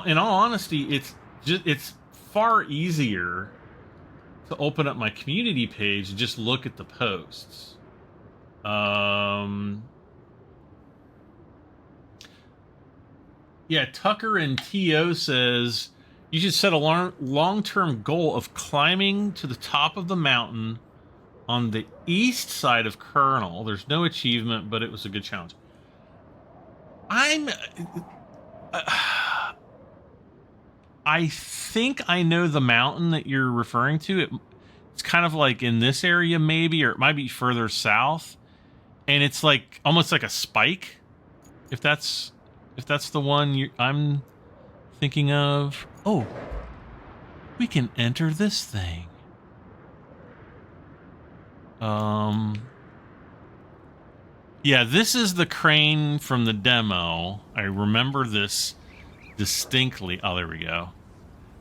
in all honesty, it's far easier to open up my community page and just look at the posts. Yeah, Tucker and TO says you should set a long-term goal of climbing to the top of the mountain on the east side of Kernel. There's no achievement, but it was a good challenge. I think I know the mountain that you're referring to. It's kind of like in this area maybe, or it might be further south. And it's like almost like a spike. If that's the one I'm thinking of. Oh, we can enter this thing. Yeah, this is the crane from the demo. I remember this distinctly. Oh, there we go.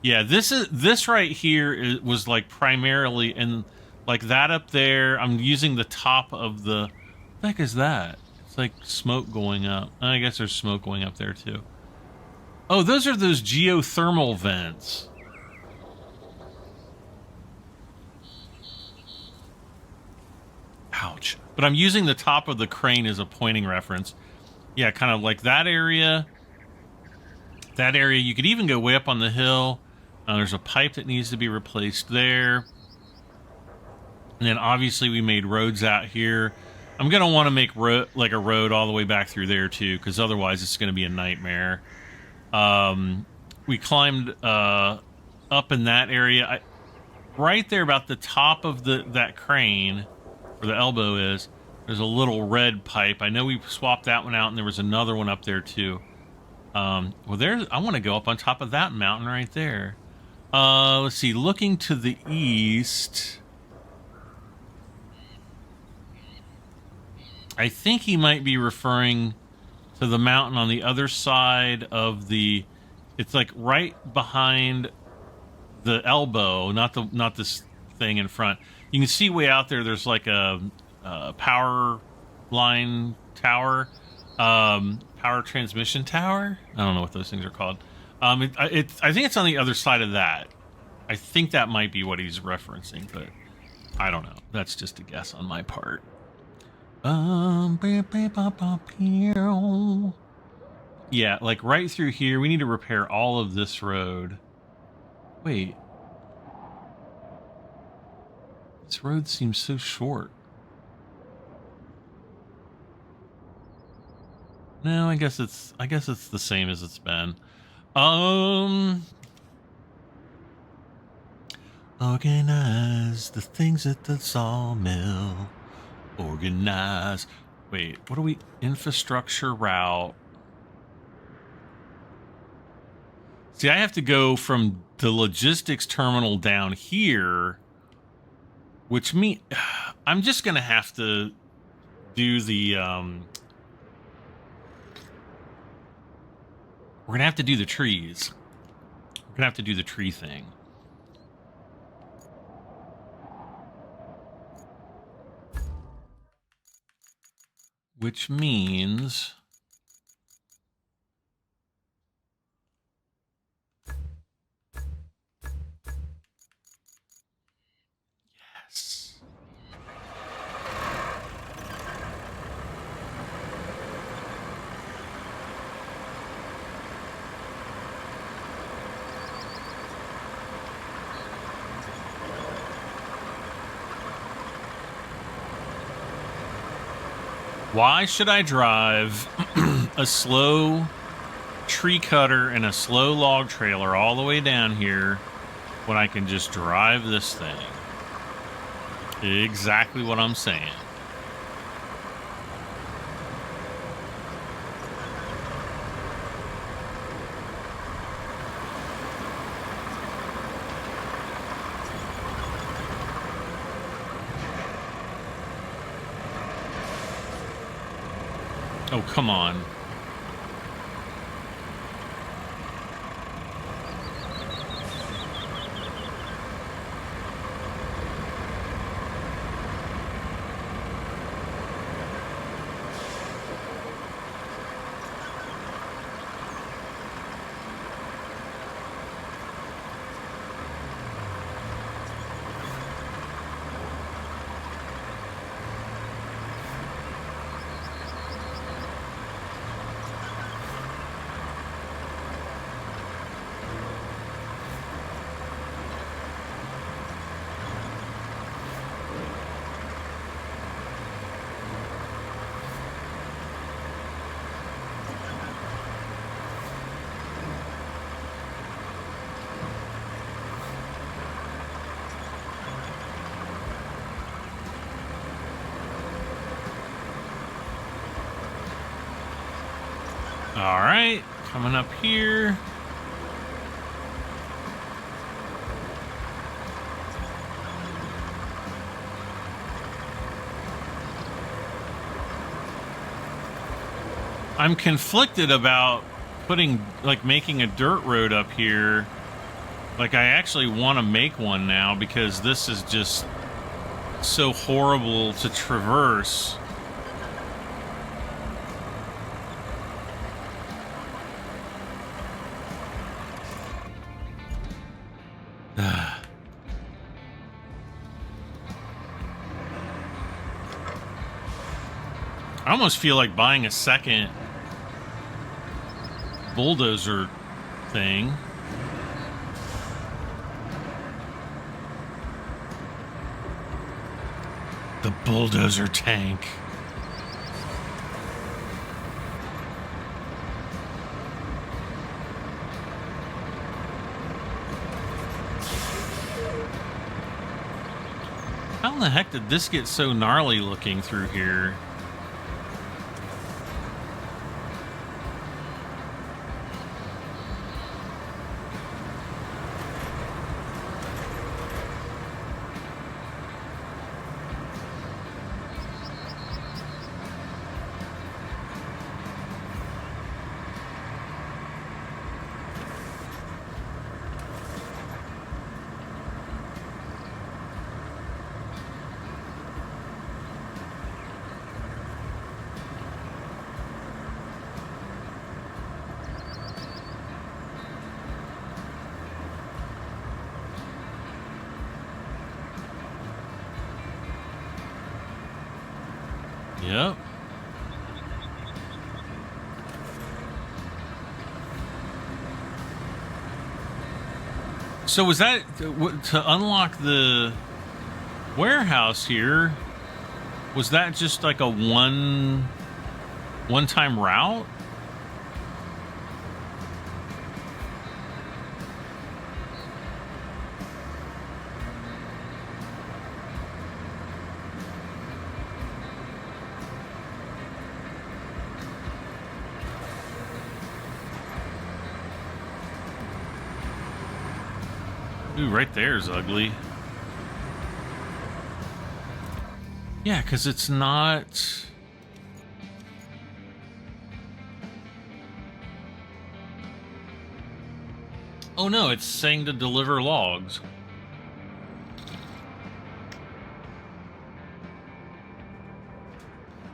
Yeah, this right here was like primarily, and like that up there, I'm using the top of the... What the heck is that? It's like smoke going up. I guess there's smoke going up there too. Oh, those are those geothermal vents. Ouch. But I'm using the top of the crane as a pointing reference. Yeah, kind of like that area. That area, you could even go way up on the hill. There's a pipe that needs to be replaced there. And then obviously we made roads out here. I'm going to want to make like a road all the way back through there too, because otherwise it's going to be a nightmare. We climbed up in that area. Right there about the top of that crane, where the elbow is, there's a little red pipe. I know we swapped that one out, and there was another one up there too. Well, I want to go up on top of that mountain right there. Let's see, looking to the east... I think he might be referring to the mountain on the other side of the... It's like right behind the elbow, not this thing in front. You can see way out there, there's like a power line tower, power transmission tower. I don't know what those things are called. I think it's on the other side of that. I think that might be what he's referencing, but I don't know. That's just a guess on my part. Yeah, like right through here. We need to repair all of this road. Wait. This road seems so short. No, I guess it's the same as it's been. Organize the things at the sawmill. Organize. Wait, what are we? Infrastructure route. See, I have to go from the logistics terminal down here, which means I'm just going to have to do the... we're going to have to do the trees. We're going to have to do the tree thing. Which means... Yes. Why should I drive a slow tree cutter and a slow log trailer all the way down here when I can just drive this thing? Exactly what I'm saying. Oh, come on. All right, coming up here. I'm conflicted about making a dirt road up here. Like, I actually want to make one now because this is just so horrible to traverse. I almost feel like buying a second bulldozer thing. The bulldozer tank. How in the heck did this get so gnarly looking through here? Yep. So was that to unlock the warehouse here? Was that just like a one-time route? Ooh, right there's ugly. Yeah, because it's not... Oh no, it's saying to deliver logs.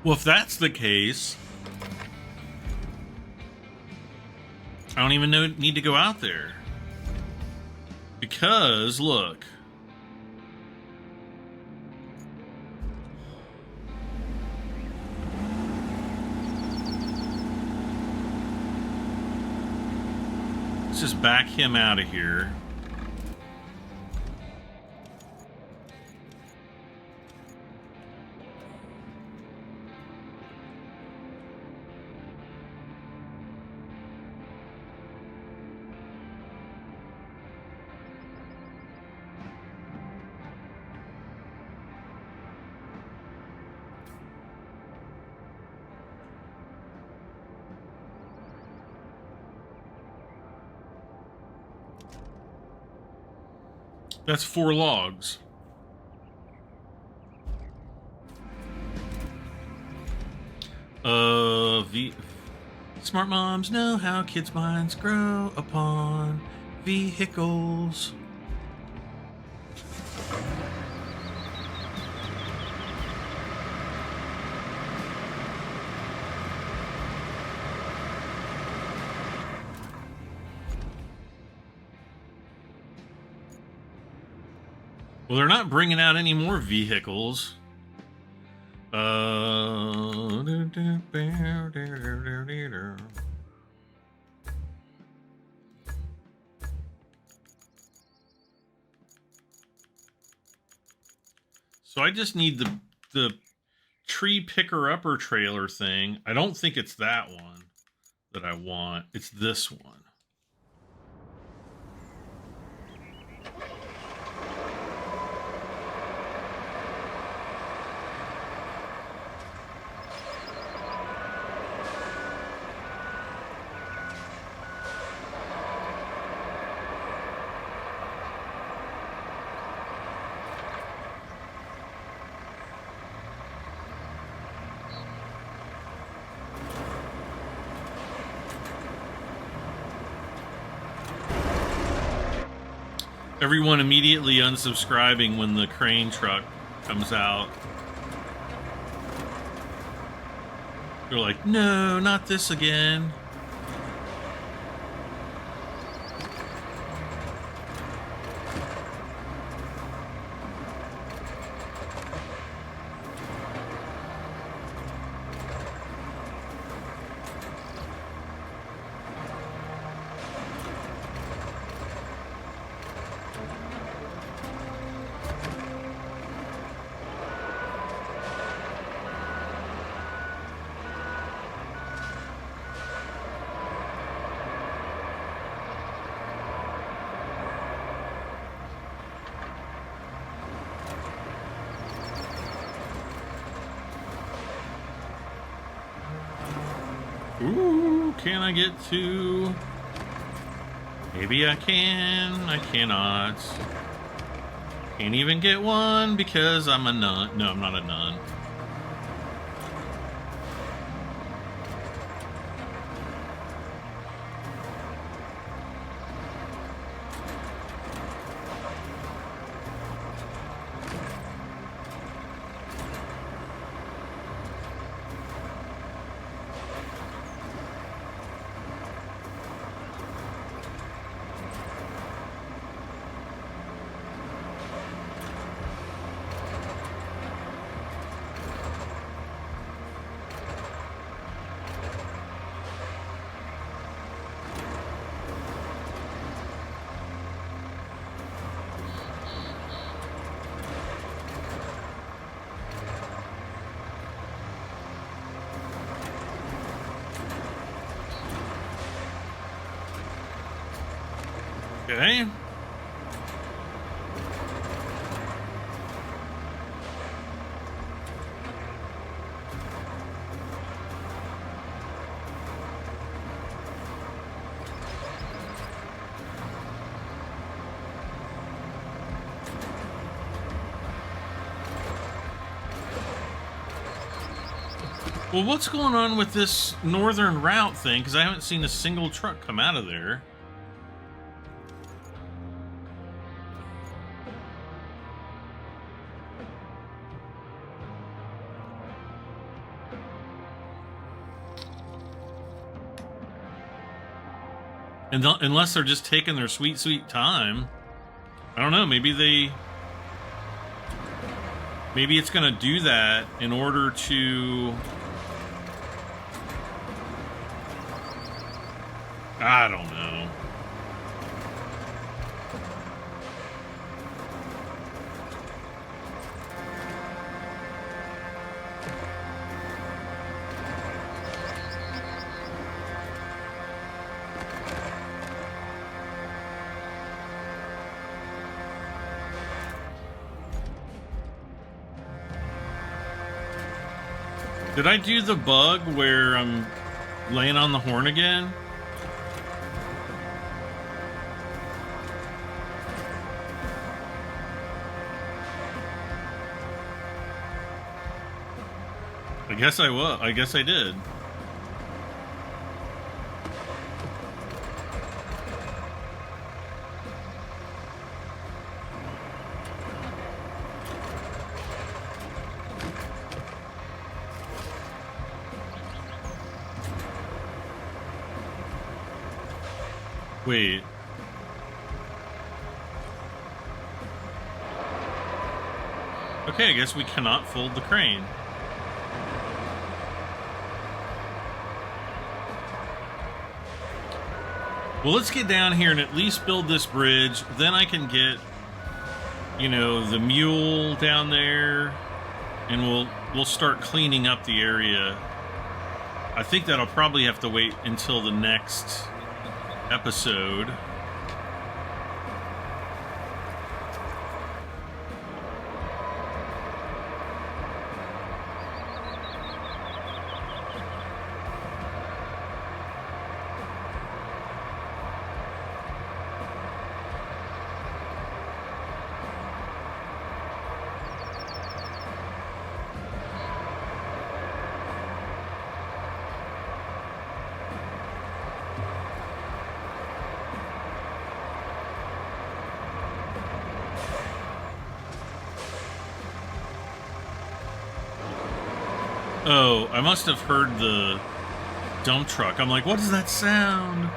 Well, if that's the case, I don't even need to go out there. Because, look. Let's just back him out of here. That's 4 logs. Smart moms know how kids' minds grow upon vehicles. Well, they're not bringing out any more vehicles. So I just need the tree picker-upper trailer thing. I don't think it's that one that I want. It's this one. Everyone immediately unsubscribing when the crane truck comes out. They're like, no, not this again. Ooh, can I get to? Maybe I can. I cannot. Can't even get one because I'm a nun. No, I'm not a nun. Okay. Well, what's going on with this northern route thing? Because I haven't seen a single truck come out of there. And unless they're just taking their sweet, sweet time. I don't know, maybe it's gonna do that in order to... I don't know. Did I do the bug where I'm laying on the horn again? I guess I will. I guess I did. Wait. Okay, I guess we cannot fold the crane. Well, let's get down here and at least build this bridge. Then I can get, you know, the mule down there, and we'll start cleaning up the area. I think that'll probably have to wait until the next episode. Oh, I must have heard the dump truck. I'm like, what is that sound?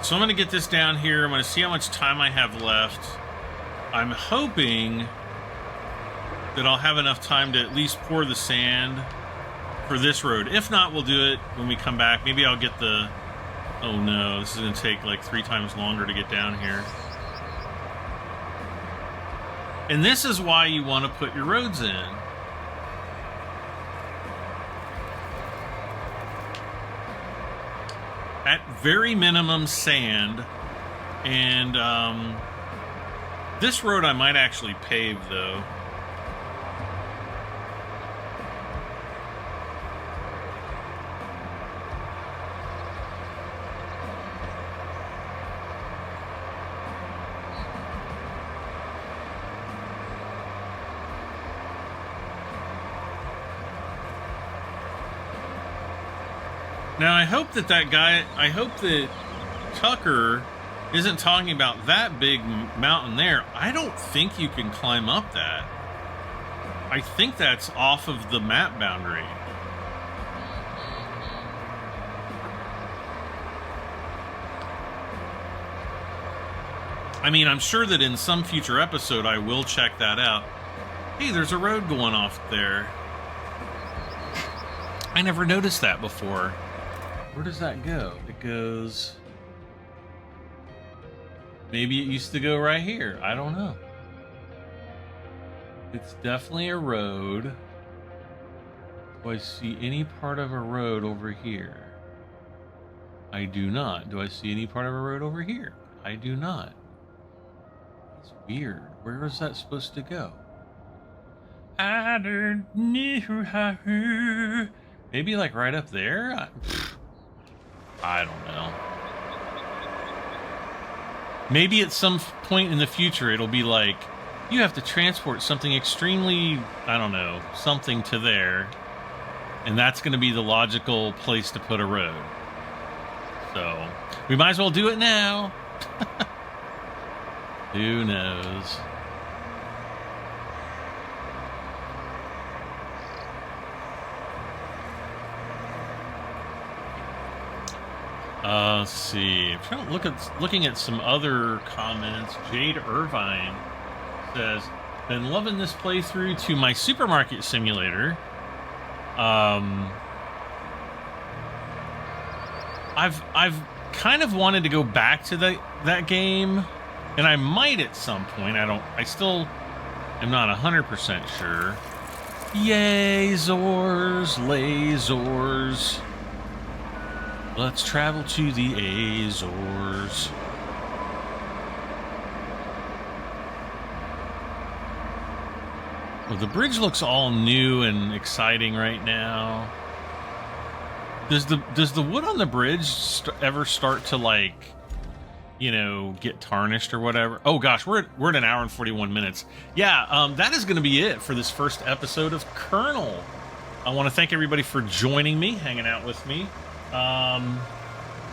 So I'm going to get this down here. I'm going to see how much time I have left. I'm hoping that I'll have enough time to at least pour the sand for this road. If not, we'll do it when we come back. Maybe I'll get the... Oh no, this is going to take like 3 times longer to get down here. And this is why you want to put your roads in. At very minimum sand, and this road I might actually pave though. Now, I hope that I hope that Tucker isn't talking about that big mountain there. I don't think you can climb up that. I think that's off of the map boundary. I mean, I'm sure that in some future episode I will check that out. Hey, there's a road going off there. I never noticed that before. Where does that go? It goes... Maybe it used to go right here. I don't know. It's definitely a road. Do I see any part of a road over here? I do not. Do I see any part of a road over here? I do not. It's weird. Where is that supposed to go? I don't know how. Maybe like right up there? I don't know. Maybe at some point in the future it'll be like, you have to transport something extremely, I don't know, something to there. And that's going to be the logical place to put a road. So, we might as well do it now. Who knows? Let's see. I'm trying to looking at some other comments. Jade Irvine says, "Been loving this playthrough to my supermarket simulator. I've kind of wanted to go back to that game, and I might at some point. I still am not 100% sure. Yay, Zors, Lazors. Let's travel to the Azores. Well, the bridge looks all new and exciting right now. Does the wood on the bridge ever start to, like, you know, get tarnished or whatever? Oh gosh, we're at an hour and 41 minutes. Yeah, that is going to be it for this first episode of Kernel. I want to thank everybody for joining me, hanging out with me.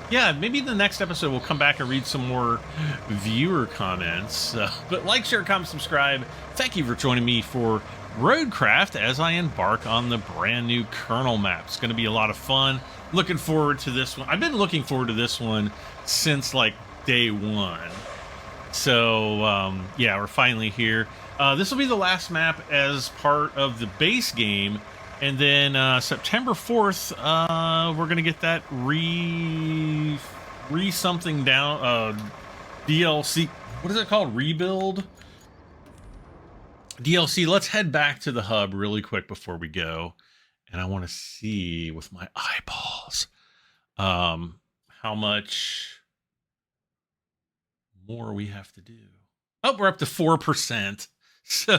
Yeah, maybe the next episode we'll come back and read some more viewer comments. But like, share, comment, subscribe. Thank you for joining me for ROADCRAFT as I embark on the brand new Kernel map. It's going to be a lot of fun. Looking forward to this one. I've been looking forward to this one since like day one. So yeah, we're finally here. This will be the last map as part of the base game. And then September 4th, we're going to get that something down, DLC. What is it called? Rebuild? DLC. Let's head back to the hub really quick before we go. And I want to see with my eyeballs how much more we have to do. Oh, we're up to 4%. So...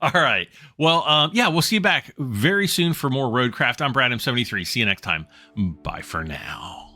All right. Well, yeah, we'll see you back very soon for more ROADCRAFT. I'm Brad M73. See you next time. Bye for now.